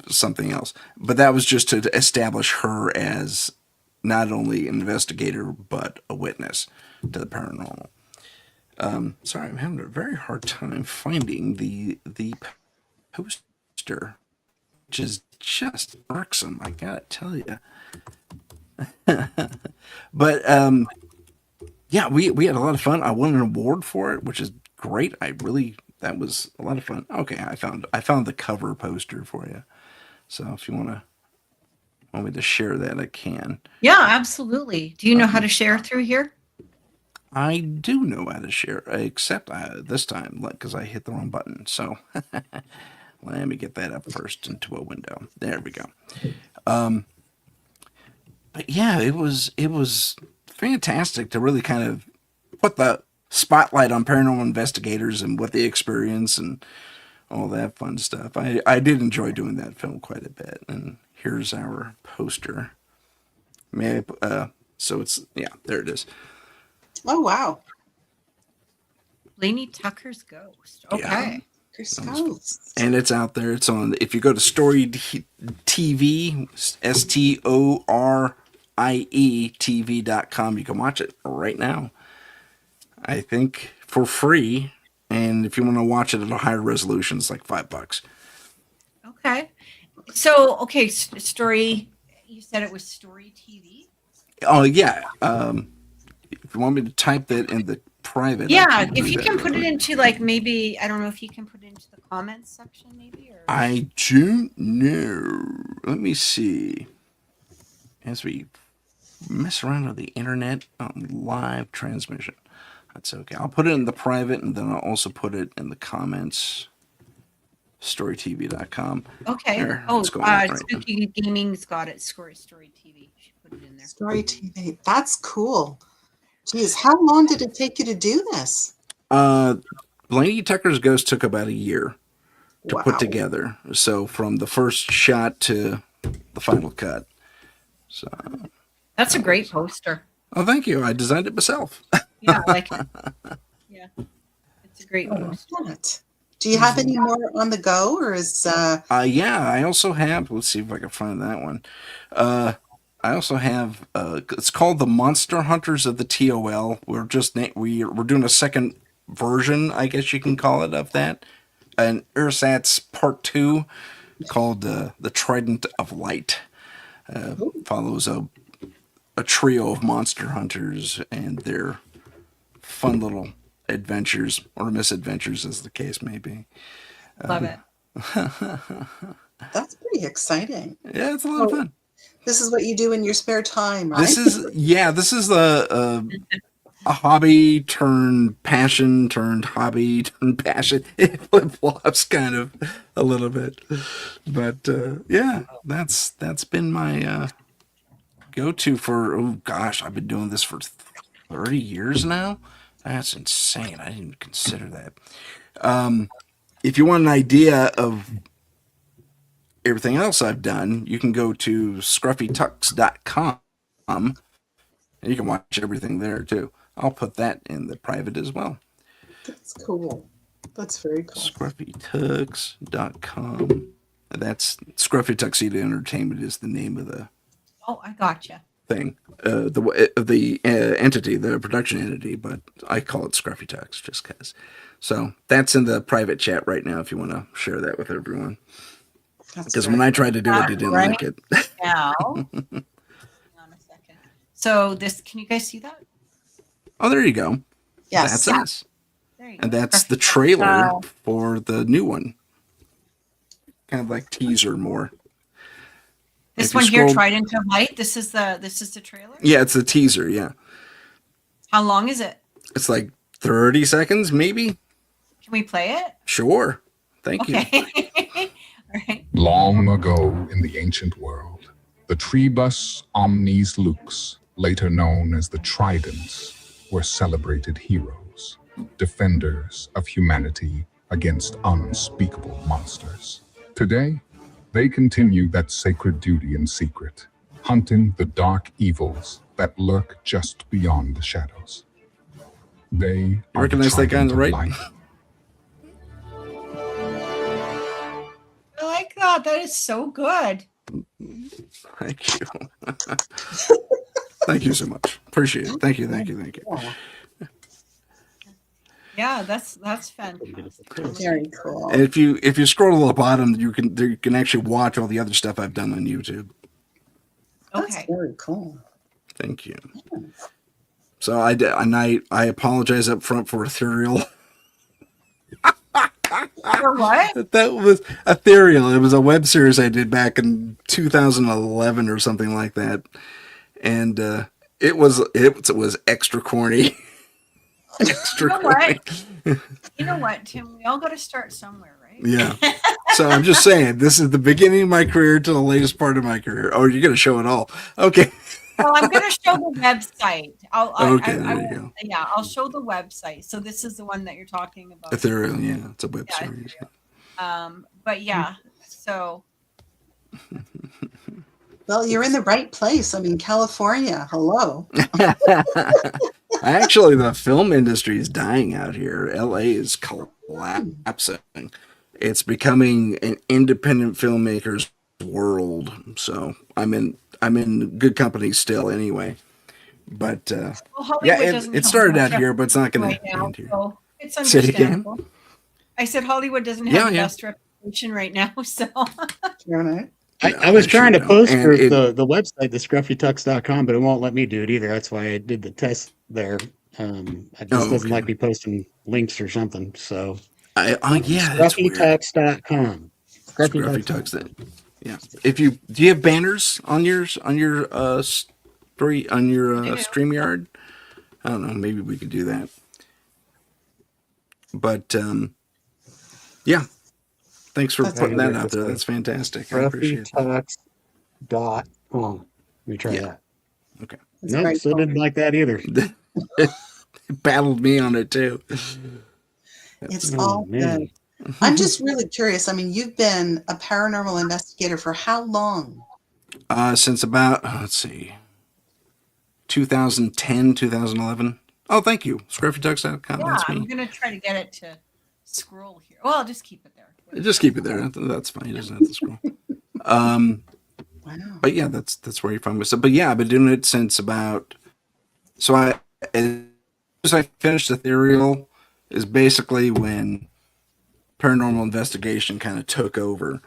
[SPEAKER 4] something else. But that was just to establish her as not only an investigator, but a witness to the paranormal. Sorry, I'm having a very hard time finding the poster, which is just irksome, I gotta tell you. But, yeah, we had a lot of fun. I won an award for it, which is great. That was a lot of fun. Okay, I found the cover poster for you. So if you want me to share that, I can.
[SPEAKER 1] Yeah, absolutely. Do you know how to share through here?
[SPEAKER 4] I do know how to share, except this time, because I hit the wrong button. So let me get that up first into a window. There we go. But yeah, it was fantastic to really kind of put the spotlight on paranormal investigators and what they experience and all that fun stuff. I did enjoy doing that film quite a bit. And here's our poster. So it's, yeah, there it is.
[SPEAKER 3] Oh, wow.
[SPEAKER 1] Blaney Tucker's Ghost. Okay.
[SPEAKER 3] Yeah.
[SPEAKER 4] And it's out there. It's on, if you go to Story TV, ietv.com. You can watch it right now, I think, for free. And if you want to watch it at a higher resolution, it's like $5.
[SPEAKER 1] Okay. So, okay, story. You said it was Story TV.
[SPEAKER 4] Oh yeah. If you want me to type that in the private,
[SPEAKER 1] Yeah, if you can put it into like maybe I don't know if you can put it into the comments section maybe or
[SPEAKER 4] I don't know. Let me see. As we mess around with the internet on live transmission. That's okay. I'll put it in the private and then I'll also put it in the comments. Storytv.com.
[SPEAKER 1] okay.
[SPEAKER 4] There,
[SPEAKER 1] Oh,
[SPEAKER 4] it's going up right
[SPEAKER 1] Spooky Gaming's got it. Story TV. She put it in there.
[SPEAKER 3] Story TV. That's cool. Geez, how long did it take you to do this?
[SPEAKER 4] Blaney Tucker's Ghost took about a year to put
[SPEAKER 3] Wow.
[SPEAKER 4] together. So from the first shot to the final cut. So
[SPEAKER 1] That's a great poster.
[SPEAKER 4] oh, thank you. I designed it myself.
[SPEAKER 1] Yeah, I like it. Yeah. It's a great
[SPEAKER 3] Oh,
[SPEAKER 1] poster.
[SPEAKER 3] what? Do you have any more on the go, or is
[SPEAKER 4] Yeah, I also have. Let's see if I can find that one. I also have. It's called the Monster Hunters of the TOL. We're doing a second version, I guess you can call it, of that. And Ersatz Part 2, called the Trident of Light. Follows a trio of monster hunters and their fun little adventures or misadventures, as the case may be.
[SPEAKER 1] Love it.
[SPEAKER 3] that's pretty exciting?
[SPEAKER 4] Yeah, it's a lot of fun.
[SPEAKER 3] This is what you do in your spare time, right?
[SPEAKER 4] This is a hobby turned passion turned hobby turned passion. It flip-flops kind of a little bit, but yeah, that's been my go-to for, oh gosh, I've been doing this for 30 years now. That's insane. I didn't even consider that. If you want an idea of everything else I've done, you can go to scruffytux.com and you can watch everything there too. I'll put that in the private as well.
[SPEAKER 3] That's cool. That's very cool.
[SPEAKER 4] Scruffytux.com. That's Scruffy Tuxedo Entertainment is the name of the
[SPEAKER 1] Oh, I gotcha.
[SPEAKER 4] thing, the entity, the production entity, but I call it Scruffy Tux just because. So that's in the private chat right now if you want to share that with everyone. Because when I tried to do it, you didn't like it.
[SPEAKER 1] Now, hang on a second. So this, can you guys see that?
[SPEAKER 4] Oh, there you go.
[SPEAKER 3] Yes.
[SPEAKER 4] That's us.
[SPEAKER 1] There you
[SPEAKER 4] And
[SPEAKER 1] go.
[SPEAKER 4] that's the trailer
[SPEAKER 1] Wow.
[SPEAKER 4] for the new one. Kind of like teaser more.
[SPEAKER 1] This
[SPEAKER 4] If you
[SPEAKER 1] one here,
[SPEAKER 4] scroll-
[SPEAKER 1] Trident of Light. This is the trailer.
[SPEAKER 4] Yeah, it's a teaser, yeah.
[SPEAKER 1] How long is it?
[SPEAKER 4] It's like 30 seconds, maybe?
[SPEAKER 1] Can we play it?
[SPEAKER 4] Sure. Thank you.
[SPEAKER 1] Okay. All right.
[SPEAKER 5] Long ago in the ancient world, the Trebus Omnes Lux, later known as the Tridents, were celebrated heroes, defenders of humanity against unspeakable monsters. Today, they continue that sacred duty in secret, hunting the dark evils that lurk just beyond the shadows. They are
[SPEAKER 4] Recognize that guy on the
[SPEAKER 5] Trident
[SPEAKER 4] right?
[SPEAKER 5] of Light.
[SPEAKER 1] I like that. That is so good.
[SPEAKER 4] Thank you. Thank you so much. Appreciate it. Thank you.
[SPEAKER 1] Yeah, that's fantastic.
[SPEAKER 3] Very cool.
[SPEAKER 4] And if you scroll to the bottom, you can actually watch all the other stuff I've done on YouTube.
[SPEAKER 3] That's
[SPEAKER 1] Okay.
[SPEAKER 3] very cool.
[SPEAKER 4] Thank you. So I apologize up front for Ethereal.
[SPEAKER 1] For what?
[SPEAKER 4] That was Ethereal. It was a web series I did back in 2011 or something like that, and it was extra corny. Extra
[SPEAKER 1] You know
[SPEAKER 4] corny.
[SPEAKER 1] what? You know what, Tim? We all got to start somewhere, right?
[SPEAKER 4] Yeah. So I'm just saying, this is the beginning of my career to the latest part of my career. Oh, you're gonna show it all? Okay.
[SPEAKER 1] Well, I'm going to show the website.
[SPEAKER 4] There you go.
[SPEAKER 1] Yeah, I'll show the website. So this is the one that you're talking about.
[SPEAKER 4] Ethereal, yeah, it's a web
[SPEAKER 1] Yeah,
[SPEAKER 4] series.
[SPEAKER 1] But yeah, so
[SPEAKER 3] Well, you're in the right place. I mean, California. Hello.
[SPEAKER 4] Actually, the film industry is dying out here. LA is collapsing. It's becoming an independent filmmakers world. So I'm in good company still anyway. But
[SPEAKER 1] Well,
[SPEAKER 4] yeah,
[SPEAKER 1] Hollywood doesn't
[SPEAKER 4] it
[SPEAKER 1] have
[SPEAKER 4] started
[SPEAKER 1] much
[SPEAKER 4] out here, but it's not going
[SPEAKER 1] right
[SPEAKER 4] to
[SPEAKER 1] now,
[SPEAKER 4] end here.
[SPEAKER 1] so it's
[SPEAKER 4] Say it again.
[SPEAKER 1] understandable. I said Hollywood doesn't
[SPEAKER 4] Yeah,
[SPEAKER 1] have the
[SPEAKER 4] yeah.
[SPEAKER 1] best reputation right now, so
[SPEAKER 3] Right.
[SPEAKER 2] I was
[SPEAKER 4] I
[SPEAKER 2] trying
[SPEAKER 4] sure
[SPEAKER 2] to
[SPEAKER 4] don't.
[SPEAKER 2] post
[SPEAKER 4] And
[SPEAKER 2] for
[SPEAKER 4] it,
[SPEAKER 2] the website, the scruffytux.com, but it won't let me do it either. That's why I did the test there. It just doesn't
[SPEAKER 4] okay.
[SPEAKER 2] like me posting links or something. So
[SPEAKER 4] Yeah, that's weird.
[SPEAKER 2] scruffytux.com.
[SPEAKER 4] Scruffy
[SPEAKER 2] Scruffytux.com.
[SPEAKER 4] Tugs. That. Yeah. If you do, you have banners on your story on your
[SPEAKER 1] I do.
[SPEAKER 4] StreamYard? I don't know. Maybe we could do that. But yeah. Thanks for
[SPEAKER 3] That's
[SPEAKER 4] putting
[SPEAKER 2] Hang on,
[SPEAKER 4] that
[SPEAKER 2] wait,
[SPEAKER 4] out
[SPEAKER 2] this
[SPEAKER 4] there.
[SPEAKER 2] way.
[SPEAKER 4] That's fantastic. I appreciate that.
[SPEAKER 2] Scruffytux.com. Let me try
[SPEAKER 4] Yeah.
[SPEAKER 2] that.
[SPEAKER 4] Okay.
[SPEAKER 3] that's
[SPEAKER 2] Nope,
[SPEAKER 3] very
[SPEAKER 2] still
[SPEAKER 3] cool.
[SPEAKER 2] didn't like that either.
[SPEAKER 4] Battled me on it too.
[SPEAKER 3] It's
[SPEAKER 2] Oh
[SPEAKER 3] all
[SPEAKER 2] man.
[SPEAKER 3] good. I'm just really curious. I mean, you've been a paranormal investigator for how long?
[SPEAKER 4] Since about let's see, 2010, 2011. Oh, thank you. Scruffytugs.com.
[SPEAKER 1] Yeah,
[SPEAKER 4] That's
[SPEAKER 1] I'm
[SPEAKER 4] me.
[SPEAKER 1] gonna try to get it to scroll here. Well, I'll just keep it there.
[SPEAKER 4] Just keep it there. That's fine. He doesn't have to scroll. Um,
[SPEAKER 3] Wow.
[SPEAKER 4] but yeah, that's where you find myself. But yeah, I've been doing it since about. So as soon as I finished Ethereal, is basically when paranormal investigation kind of took over.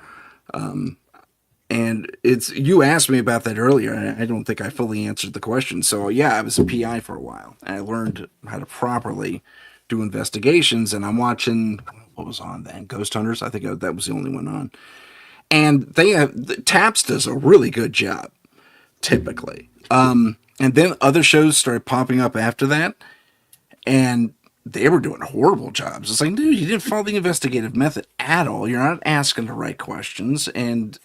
[SPEAKER 4] And it's you asked me about that earlier, and I don't think I fully answered the question. So yeah, I was a PI for a while, and I learned how to properly do investigations. And I'm watching what was on then, Ghost Hunters. I think that was the only one on, and they have Taps does a really good job typically. And then other shows started popping up after that, and they were doing horrible jobs. It's like, dude, you didn't follow the investigative method at all. You're not asking the right questions. And,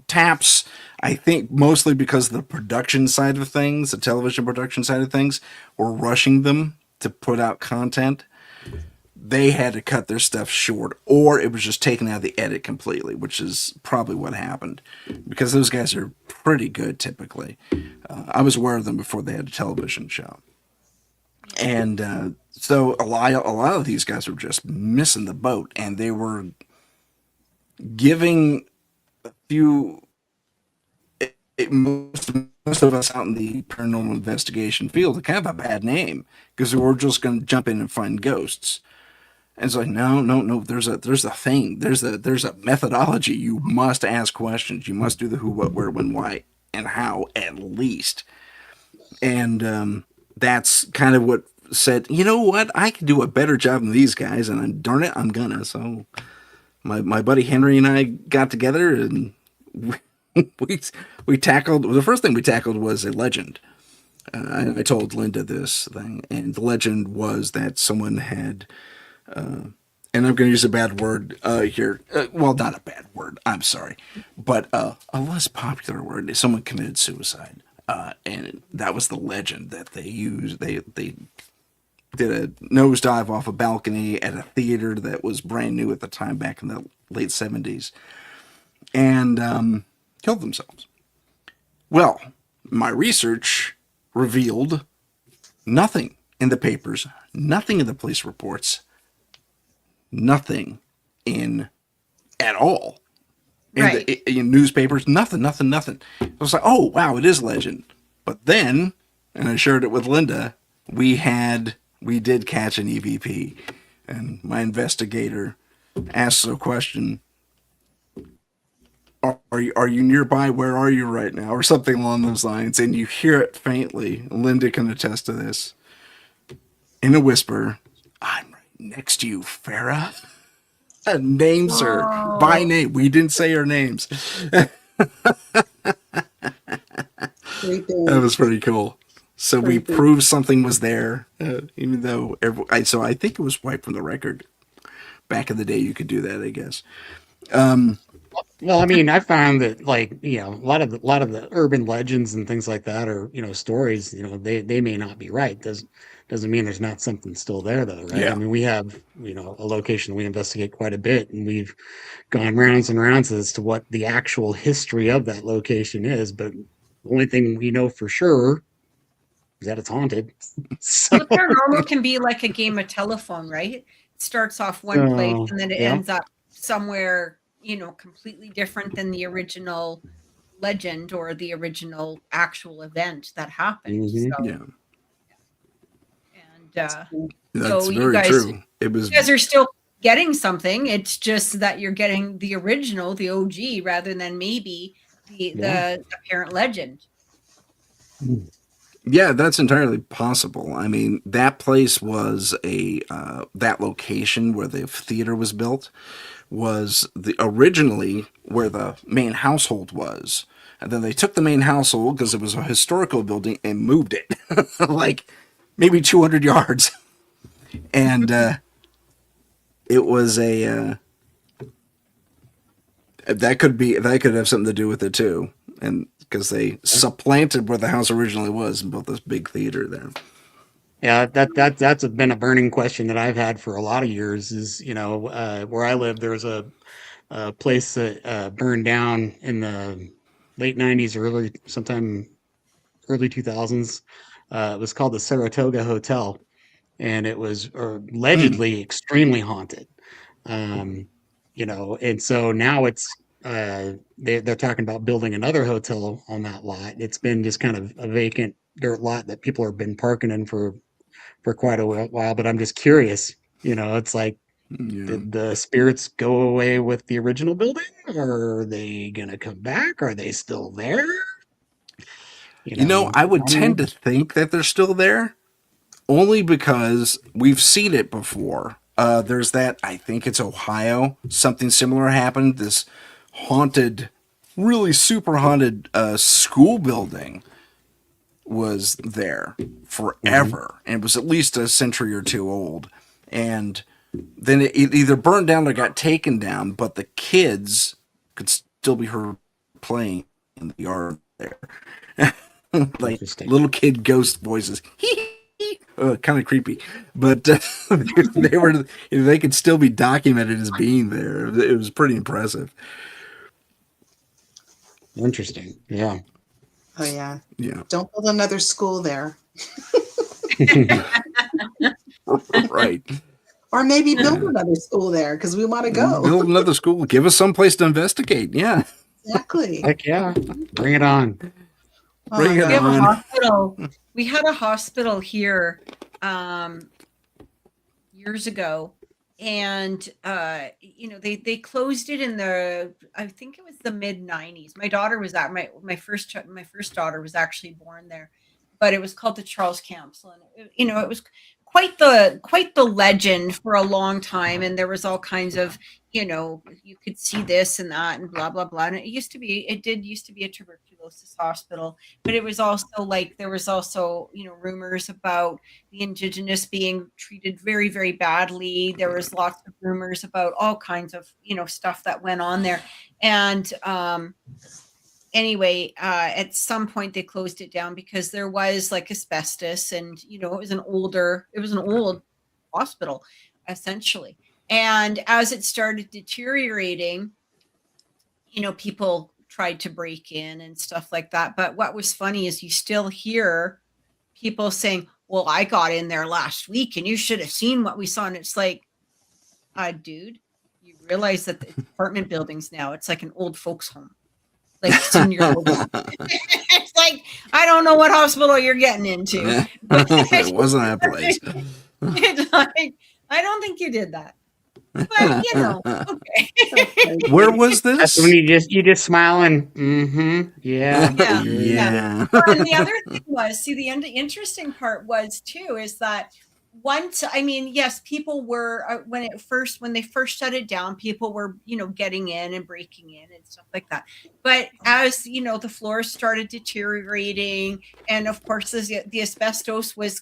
[SPEAKER 4] Taps, I think mostly because of the production side of things, the television production side of things, were rushing them to put out content. They had to cut their stuff short, or it was just taken out of the edit completely, which is probably what happened, because those guys are pretty good typically. I was aware of them before they had a television show. And so a lot of these guys were just missing the boat, and they were giving a few. Most of us out in the paranormal investigation field kind of a bad name because we're just going to jump in and find ghosts. And it's like, no. There's a thing. There's a methodology. You must ask questions. You must do the who, what, where, when, why, and how at least. And that's kind of what said, you know what, I can do a better job than these guys, and darn it, I'm gonna. So my buddy Henry and I got together, and we tackled, the first thing we tackled was a legend. I told Lynda this thing, and the legend was that someone had, and I'm going to use a bad word here. Well, not a bad word, I'm sorry, but a less popular word. Someone committed suicide. And that was the legend that they used. They did a nosedive off a balcony at a theater that was brand new at the time, back in the late 70s, and killed themselves. Well, my research revealed nothing in the papers, nothing in the police reports, nothing in at all
[SPEAKER 1] Right.
[SPEAKER 4] in newspapers, nothing. I was like, oh, wow, it is legend. But then, and I shared it with Lynda, we did catch an EVP. And my investigator asks a question, are you nearby? Where are you right now? Or something along those lines. And you hear it faintly. Lynda can attest to this. In a whisper, I'm right next to you, Farah. Names her by name. We didn't say her names.
[SPEAKER 3] Creepy.
[SPEAKER 4] That was pretty cool. So we
[SPEAKER 3] Creepy.
[SPEAKER 4] proved something was there, even though so I think it was wiped from the record. Back in the day, you could do that, I guess.
[SPEAKER 2] Well, I mean, I found that, like, a lot of the urban legends and things like that, or stories, they may not be right. Doesn't mean there's not something still there, though, right?
[SPEAKER 4] Yeah.
[SPEAKER 2] I mean, we have a location we investigate quite a bit, and we've gone rounds and rounds as to what the actual history of that location is. But the only thing we know for sure is that it's haunted. So,
[SPEAKER 1] Well, the paranormal can be like a game of telephone, right? It starts off one place and then it
[SPEAKER 2] yeah.
[SPEAKER 1] ends up somewhere completely different than the original legend or the original actual event that happened.
[SPEAKER 2] Mhm.
[SPEAKER 1] So,
[SPEAKER 4] Yeah,
[SPEAKER 1] and
[SPEAKER 4] that's
[SPEAKER 1] so
[SPEAKER 4] very true. It was
[SPEAKER 1] you guys are still getting something. It's just that you're getting the original, the OG, rather than maybe the apparent legend.
[SPEAKER 4] Yeah, that's entirely possible. I mean, that place was that location where the theater was built was originally where the main household was. And then they took the main household because it was a historical building and moved it like maybe 200 yards. And it was that could have something to do with it too. And because they supplanted where the house originally was and built this big theater there.
[SPEAKER 2] Yeah, that's been a burning question that I've had for a lot of years. Is where I live, there's a place that burned down in the late '90s, early 2000s. It was called the Saratoga Hotel, and it was allegedly extremely haunted. And so now they're talking about building another hotel on that lot. It's been just kind of a vacant dirt lot that people have been parking in for quite a while. But I'm just curious, it's like,
[SPEAKER 4] Yeah.
[SPEAKER 2] did the spirits go away with the original building, or are they gonna come back? Are they still there?
[SPEAKER 4] I would tend to think that they're still there, only because we've seen it before. There's that, I think it's Ohio, something similar happened. This haunted, really super haunted school building was there forever. And it was at least a century or two old. And then it either burned down or got taken down, but the kids could still be heard playing in the yard there. Like little kid ghost voices. Kind of creepy, but they could still be documented as being there. It was pretty impressive.
[SPEAKER 2] Interesting. Yeah.
[SPEAKER 3] Oh yeah.
[SPEAKER 4] Yeah.
[SPEAKER 3] Don't build another school there.
[SPEAKER 4] Right.
[SPEAKER 3] Or maybe build another school there because we want to go.
[SPEAKER 4] Build another school. Give us some place to investigate. Yeah.
[SPEAKER 3] Exactly.
[SPEAKER 2] Heck yeah. Bring it on.
[SPEAKER 4] Bring it
[SPEAKER 1] We have a
[SPEAKER 4] on.
[SPEAKER 1] hospital. We had a hospital here years ago, and they closed it in I think it was the mid 90s. My daughter was at my first daughter was actually born there, but it was called the Charles Campbell, and it was quite the legend for a long time, and there was all kinds of you could see this and that and blah blah blah, and it did used to be a tuberculosis hospital, but it was also there was also rumors about the indigenous being treated very very badly. There was lots of rumors about all kinds of stuff that went on there, and anyway, at some point they closed it down because there was asbestos, and it was an old hospital essentially. And as it started deteriorating, people tried to break in and stuff like that. But what was funny is you still hear people saying, well, I got in there last week and you should have seen what we saw. And it's like, dude, you realize that the apartment buildings now, it's like an old folks home. Like senior living. It's like, I don't know what hospital you're getting into.
[SPEAKER 4] It wasn't that place.
[SPEAKER 1] It's like, I don't think you did that. But okay.
[SPEAKER 4] Where was this?
[SPEAKER 2] That's when you just smiling. Yeah.
[SPEAKER 4] Yeah.
[SPEAKER 1] Well, and the other thing was, the interesting part was too, is that yes, people were when they first shut it down, people were getting in and breaking in and stuff like that. But as the floors started deteriorating, and of course the asbestos was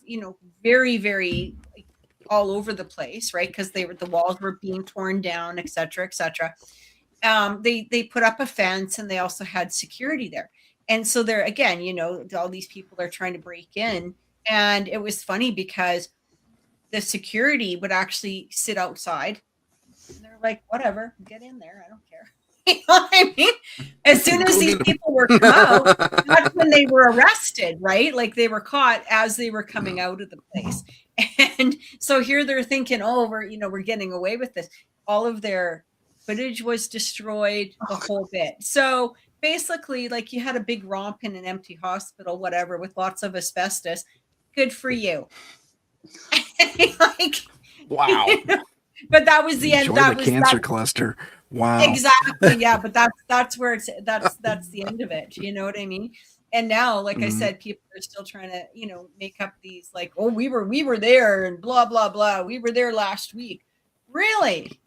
[SPEAKER 1] very very all over the place, right? Because the walls were being torn down, et cetera, et cetera. They put up a fence, and they also had security there. And so there again, all these people are trying to break in, and it was funny because the security would actually sit outside, and they're like, "Whatever, get in there. I don't care." You know what I mean? As soon as these people were come out, that's when they were arrested, right? Like they were caught as they were coming out of the place. And so here they're thinking, oh, we're getting away with this. All of their footage was destroyed, the whole bit. So basically, like, you had a big romp in an empty hospital, whatever, with lots of asbestos. Good for you. Like,
[SPEAKER 4] Wow.
[SPEAKER 1] but that was the end.
[SPEAKER 4] Enjoy
[SPEAKER 1] That
[SPEAKER 4] the
[SPEAKER 1] was
[SPEAKER 4] cancer
[SPEAKER 1] that.
[SPEAKER 4] cluster. Wow.
[SPEAKER 1] Exactly. Yeah, but that's where that's the end of it. You know what I mean? And now, like I said, people are still trying to, make up these, like, oh, we were there and blah blah blah. We were there last week. Really?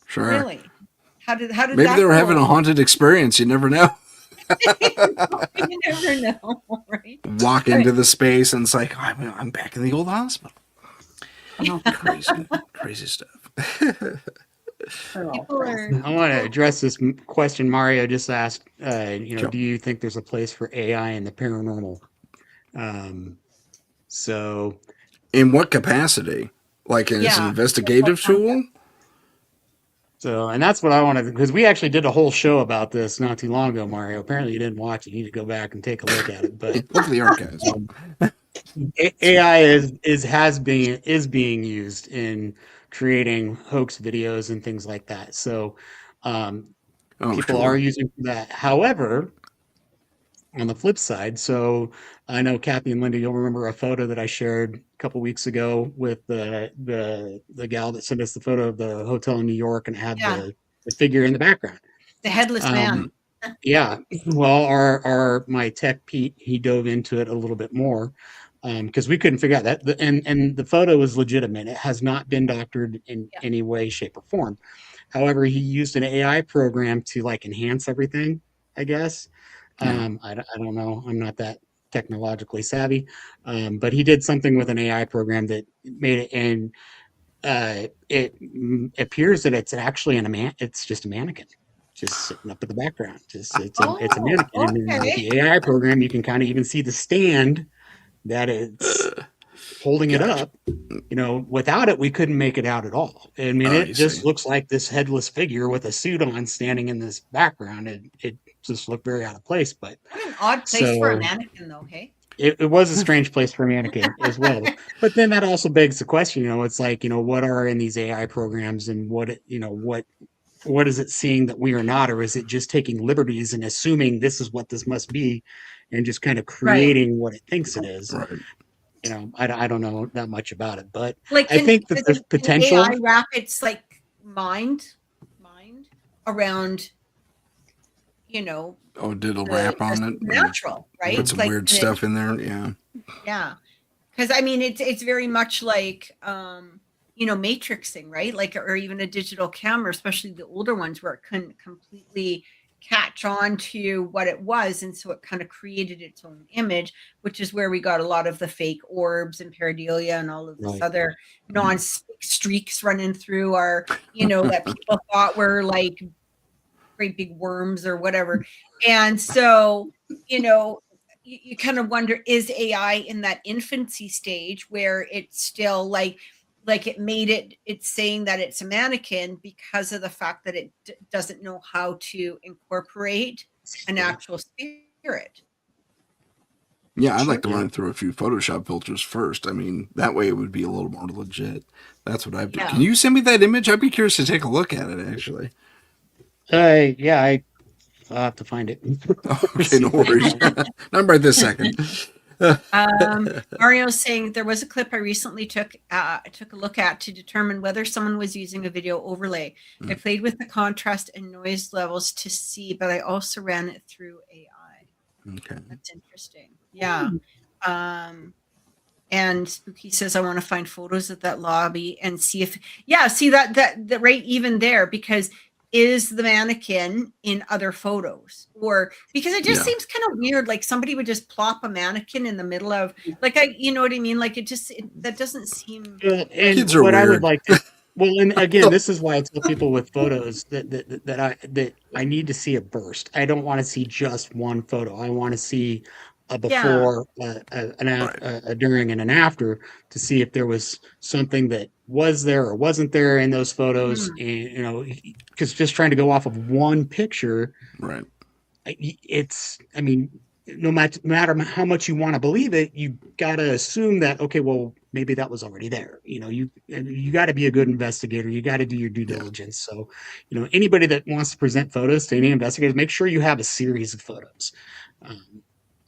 [SPEAKER 4] Sure.
[SPEAKER 1] Really? How did
[SPEAKER 4] Maybe
[SPEAKER 1] that
[SPEAKER 4] they were
[SPEAKER 1] go
[SPEAKER 4] having a
[SPEAKER 1] over?
[SPEAKER 4] haunted experience. You never know.
[SPEAKER 1] You never know, right?
[SPEAKER 4] Walk into the space and it's like, oh, I'm back in the old hospital.
[SPEAKER 3] Oh,
[SPEAKER 4] Crazy stuff.
[SPEAKER 1] People are.
[SPEAKER 2] I want to address this question Mario just asked.
[SPEAKER 4] Sure.
[SPEAKER 2] Do you think there's a place for AI in the paranormal? So,
[SPEAKER 4] In what capacity? Like as an
[SPEAKER 1] Yeah.
[SPEAKER 4] investigative tool?
[SPEAKER 2] and that's what I wanted, because we actually did a whole show about this not too long ago, Mario. Apparently you didn't watch it. You need to go back and take a look at it. But
[SPEAKER 4] Look at the archives.
[SPEAKER 2] AI is being used in creating hoax videos and things like that. So people are using that. However, on the flip side, so I know Kathy and Lynda, you'll remember a photo that I shared a couple weeks ago with the gal that sent us the photo of the hotel in New York and had
[SPEAKER 1] Yeah.
[SPEAKER 2] the figure in the background.
[SPEAKER 1] The headless man.
[SPEAKER 2] Yeah. Well, our my tech Pete, he dove into it a little bit more because we couldn't figure out that. And the photo is legitimate. It has not been doctored in any way, shape, or form. However, he used an AI program to like enhance everything, I guess. I don't know. I'm not that technologically savvy, but he did something with an AI program that made it, and it appears that it's actually it's just a mannequin, just sitting up in the background. It's a mannequin, and then with the AI program, you can kind of even see the stand that it's holding it up. Without it, we couldn't make it out at all. I mean, it just looks like this headless figure with a suit on standing in this background. It just looked very out of place. But
[SPEAKER 1] What an odd place for a mannequin, though, hey?
[SPEAKER 2] It was a strange place for a mannequin as well. But then that also begs the question, it's like, what are in these AI programs, and what is it seeing that we are not, or is it just taking liberties and assuming this is what this must be and just kind of creating what it thinks it is?
[SPEAKER 4] Right.
[SPEAKER 2] I don't know that much about it, but
[SPEAKER 1] Like,
[SPEAKER 2] I think that there's potential.
[SPEAKER 1] AI wrap its like mind around,
[SPEAKER 4] Oh, did a wrap on it?
[SPEAKER 1] Natural, right?
[SPEAKER 4] Put some
[SPEAKER 1] like,
[SPEAKER 4] weird stuff in there. Yeah.
[SPEAKER 1] Yeah. Because I mean, it's very much like, matrixing, right? Like, or even a digital camera, especially the older ones where it couldn't completely catch on to what it was. And so it kind of created its own image, which is where we got a lot of the fake orbs and pareidolia and all of this other streaks running through our, that people thought were like great big worms or whatever. And so, you kind of wonder, is AI in that infancy stage where it's still like it's saying that it's a mannequin because of the fact that it doesn't know how to incorporate an actual spirit.
[SPEAKER 4] Yeah, I'd like to run it through a few Photoshop filters first. I mean, that way it would be a little more legit. That's what I've done. Can you send me that image? I'd be curious to take a look at it, actually.
[SPEAKER 2] I'll have to find it.
[SPEAKER 4] Okay, no worries. Not right this second.
[SPEAKER 1] Mario's saying there was a clip I recently took a look at to determine whether someone was using a video overlay. I played with the contrast and noise levels to see, but I also ran it through AI.
[SPEAKER 4] Okay.
[SPEAKER 1] That's interesting. Yeah. And Spooky says, I want to find photos of that lobby and see if, see that right even there, because is the mannequin in other photos, or because it just seems kind of weird, like somebody would just plop a mannequin in the middle of, like, you know what I mean, like that doesn't seem.
[SPEAKER 2] And
[SPEAKER 4] Kids are
[SPEAKER 2] what
[SPEAKER 4] weird.
[SPEAKER 2] I would like to, and again, this is why I tell people with photos that I need to see a burst. I don't want to see just one photo. I want to see a before, a during, and an after, to see if there was something that was there or wasn't there in those photos. And, because just trying to go off of one picture,
[SPEAKER 4] right?
[SPEAKER 2] I mean, no matter how much you want to believe it, you got to assume that, okay, well, maybe that was already there. You got to be a good investigator. You got to do your due diligence. So, anybody that wants to present photos to any investigators, make sure you have a series of photos.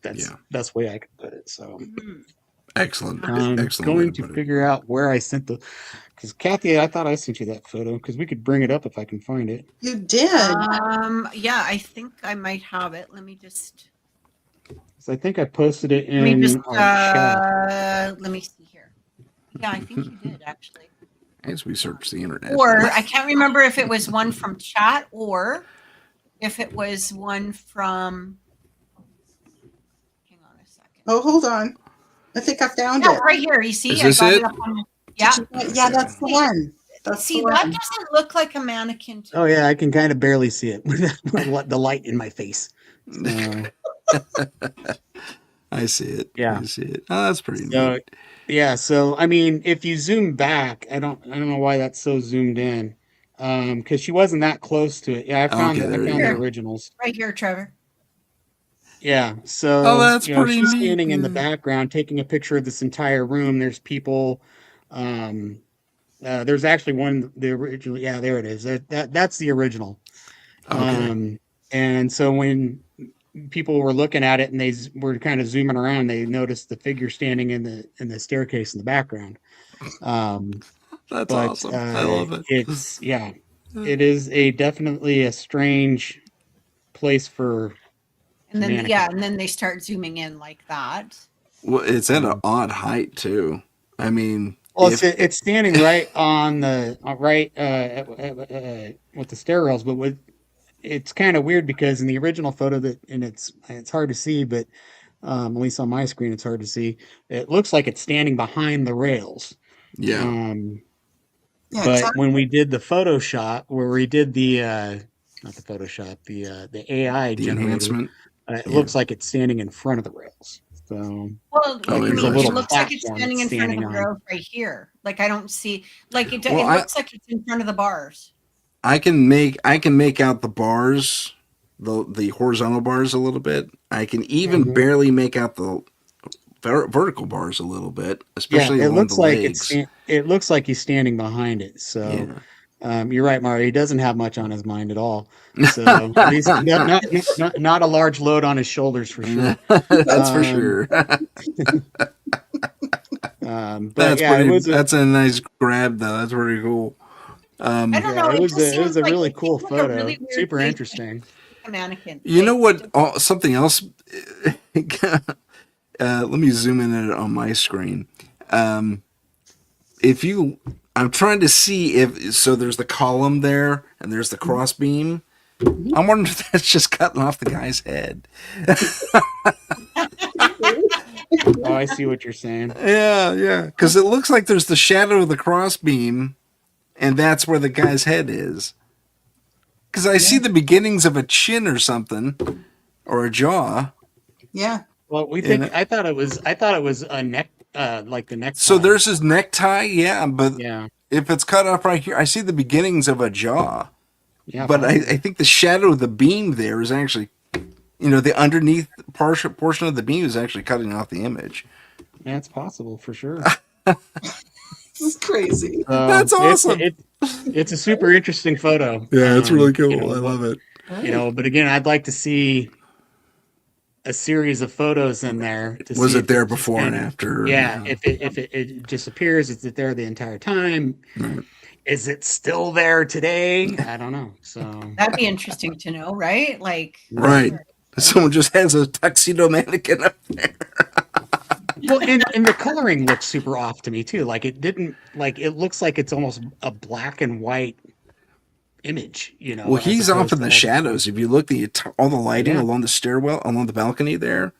[SPEAKER 2] That's the way I could put it. So
[SPEAKER 4] Excellent.
[SPEAKER 2] I'm
[SPEAKER 4] Excellent way
[SPEAKER 2] going to
[SPEAKER 4] put it.
[SPEAKER 2] figure out where I sent because Kathy, I thought I sent you that photo because we could bring it up if I can find it.
[SPEAKER 3] You did.
[SPEAKER 1] Yeah, I think I might have it. Let me just.
[SPEAKER 2] I think I posted it
[SPEAKER 1] Let me
[SPEAKER 2] in
[SPEAKER 1] just.
[SPEAKER 2] our chat.
[SPEAKER 1] Let me see here. Yeah, I think you did actually.
[SPEAKER 4] As we search the internet.
[SPEAKER 1] Or I can't remember if it was one from chat or if it was one from. Hang on a second.
[SPEAKER 3] Oh, hold on. I think I found
[SPEAKER 1] Yeah,
[SPEAKER 3] it.
[SPEAKER 1] right here. You see,
[SPEAKER 4] Is this
[SPEAKER 1] I got
[SPEAKER 4] it?
[SPEAKER 1] it up on. Yeah.
[SPEAKER 3] Yeah, that's the one. That's
[SPEAKER 1] See,
[SPEAKER 3] the
[SPEAKER 1] that
[SPEAKER 3] one.
[SPEAKER 1] doesn't look like a mannequin. To
[SPEAKER 2] Oh yeah, I can kind of barely see it with the light in my face. So,
[SPEAKER 4] I see it.
[SPEAKER 2] Yeah.
[SPEAKER 4] I see it. Oh, that's pretty
[SPEAKER 2] so
[SPEAKER 4] neat.
[SPEAKER 2] yeah, so I mean, if you zoom back, I don't know why that's so zoomed in, because she wasn't that close to it. Yeah, I found
[SPEAKER 4] Okay, there you
[SPEAKER 2] the
[SPEAKER 4] go.
[SPEAKER 2] originals.
[SPEAKER 1] right here, Trevor.
[SPEAKER 2] Yeah, so
[SPEAKER 4] Oh, that's pretty
[SPEAKER 2] she's
[SPEAKER 4] neat.
[SPEAKER 2] standing in the background taking a picture of this entire room. There's people. There's actually one, the original. Yeah, there it is. That's the original.
[SPEAKER 4] Okay.
[SPEAKER 2] And so when people were looking at it and they were kind of zooming around, they noticed the figure standing in the staircase in the background.
[SPEAKER 4] That's
[SPEAKER 2] But
[SPEAKER 4] awesome. I love it.
[SPEAKER 2] it is definitely a strange place for.
[SPEAKER 1] And then
[SPEAKER 2] mannequin.
[SPEAKER 1] and then they start zooming in like that.
[SPEAKER 4] Well, it's at an odd height too. I mean,
[SPEAKER 2] Well, it's standing right on the with the stair rails, but it's kind of weird because in the original photo it's hard to see, but at least on my screen it's hard to see. It looks like it's standing behind the rails.
[SPEAKER 4] yeah.
[SPEAKER 3] Yeah,
[SPEAKER 2] But
[SPEAKER 3] exactly.
[SPEAKER 2] when we did the Photoshop, where we did the not the Photoshop, the AI
[SPEAKER 4] The
[SPEAKER 2] generator,
[SPEAKER 4] enhancement.
[SPEAKER 2] it looks like it's standing in front of the rails. So
[SPEAKER 1] Well,
[SPEAKER 4] Oh,
[SPEAKER 1] I mean,
[SPEAKER 2] a little
[SPEAKER 1] it looks like it's
[SPEAKER 2] platform
[SPEAKER 1] standing in front of the
[SPEAKER 2] standing on.
[SPEAKER 1] rails right here. Like I don't see, like it
[SPEAKER 4] Well,
[SPEAKER 1] looks like it's in front of the bars.
[SPEAKER 4] I can make out the bars, the horizontal bars a little bit. I can even barely make out the vertical bars a little bit, especially
[SPEAKER 2] it
[SPEAKER 4] along
[SPEAKER 2] looks
[SPEAKER 4] the
[SPEAKER 2] like
[SPEAKER 4] legs.
[SPEAKER 2] it looks like he's standing behind it. So you're right, Mario. He doesn't have much on his mind at all. So at least not a large load on his shoulders for sure.
[SPEAKER 4] That's for sure.
[SPEAKER 2] But yeah,
[SPEAKER 4] that's a nice grab though. That's pretty cool.
[SPEAKER 1] I don't know.
[SPEAKER 2] it was
[SPEAKER 1] just
[SPEAKER 2] a
[SPEAKER 1] seems
[SPEAKER 2] really
[SPEAKER 1] like,
[SPEAKER 2] cool
[SPEAKER 1] like
[SPEAKER 2] photo.
[SPEAKER 1] a really weird
[SPEAKER 2] Super
[SPEAKER 1] place
[SPEAKER 2] interesting.
[SPEAKER 1] A mannequin.
[SPEAKER 4] You know what? Something else. Let me zoom in on my screen. I'm trying to see so there's the column there and there's the cross beam. I'm wondering if that's just cutting off the guy's head.
[SPEAKER 2] Oh, I see what you're saying.
[SPEAKER 4] Yeah. Because it looks like there's the shadow of the cross beam, and that's where the guy's head is. Because I see the beginnings of a chin or something, or a jaw.
[SPEAKER 3] Yeah.
[SPEAKER 2] Well, I thought it was a neck, like the neck.
[SPEAKER 4] So there's his necktie, but
[SPEAKER 2] yeah.
[SPEAKER 4] If it's cut off right here, I see the beginnings of a jaw.
[SPEAKER 2] Yeah,
[SPEAKER 4] but I think the shadow of the beam there is actually, the underneath portion of the beam is actually cutting off the image.
[SPEAKER 2] That's possible for sure.
[SPEAKER 3] This is crazy.
[SPEAKER 4] That's awesome.
[SPEAKER 2] It's a super interesting photo.
[SPEAKER 4] Yeah, it's really cool. I love it.
[SPEAKER 2] But again, I'd like to see a series of photos in there.
[SPEAKER 4] Was it there before and after?
[SPEAKER 2] Yeah, if it disappears, is it there the entire time?
[SPEAKER 4] Right.
[SPEAKER 2] Is it still there today? I don't know. So
[SPEAKER 1] that'd be interesting to know, right? Like,
[SPEAKER 4] right. Someone just has a tuxedo mannequin up there.
[SPEAKER 2] Well, and the coloring looks super off to me too. Like it looks like it's almost a black and white image,
[SPEAKER 4] Well, he's off in the shadows. If you look at all the lighting along the stairwell, along the balcony there,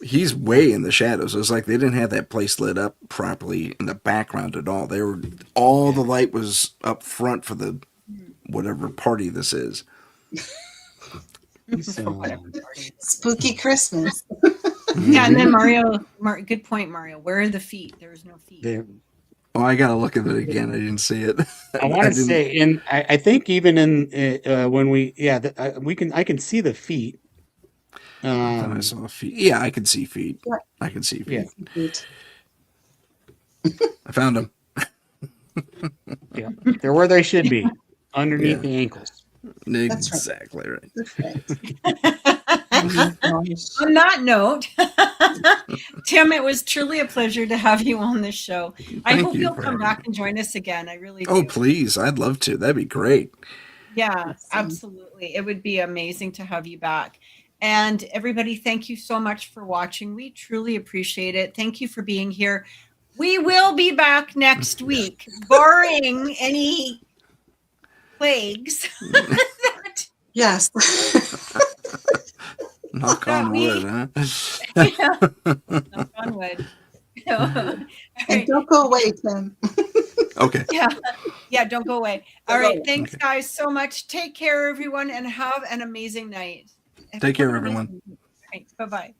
[SPEAKER 4] he's way in the shadows. It's like they didn't have that place lit up properly in the background at all. The light was up front for the whatever party this is.
[SPEAKER 3] Spooky Christmas.
[SPEAKER 1] Yeah, and then Mario, good point, Mario. Where are the feet? There's no feet.
[SPEAKER 4] Oh, I gotta look at it again. I didn't see it.
[SPEAKER 2] I want to say, and I think even in when I can see the feet.
[SPEAKER 4] I thought I saw feet. Yeah, I can see feet.
[SPEAKER 3] Yeah.
[SPEAKER 4] I can see
[SPEAKER 2] Yeah.
[SPEAKER 4] feet. I found them.
[SPEAKER 2] Yeah, they're where they should be, underneath
[SPEAKER 4] Yeah.
[SPEAKER 2] the ankles.
[SPEAKER 3] That's right.
[SPEAKER 4] Exactly right.
[SPEAKER 3] That's right. Oh my gosh.
[SPEAKER 1] On that note, Tim, it was truly a pleasure to have you on this show. I
[SPEAKER 4] Thank
[SPEAKER 1] hope
[SPEAKER 4] you
[SPEAKER 1] you'll
[SPEAKER 4] for
[SPEAKER 1] come
[SPEAKER 4] having
[SPEAKER 1] back
[SPEAKER 4] me.
[SPEAKER 1] and join us again. I really do.
[SPEAKER 4] Oh, please. I'd love to. That'd be great.
[SPEAKER 1] Yeah,
[SPEAKER 3] Awesome.
[SPEAKER 1] absolutely. It would be amazing to have you back. And everybody, thank you so much for watching. We truly appreciate it. Thank you for being here. We will be back next week, barring any plagues.
[SPEAKER 3] Yes.
[SPEAKER 4] Knock on wood, huh?
[SPEAKER 1] Yeah, knock on wood. All
[SPEAKER 3] And
[SPEAKER 1] right.
[SPEAKER 3] don't go away, Tim.
[SPEAKER 4] Okay.
[SPEAKER 1] Yeah, don't go away. All
[SPEAKER 3] Don't go
[SPEAKER 1] right.
[SPEAKER 3] away.
[SPEAKER 1] Thanks, guys, so much. Take care, everyone, and have an amazing night.
[SPEAKER 4] Take care, everyone.
[SPEAKER 1] Thanks. Bye-bye.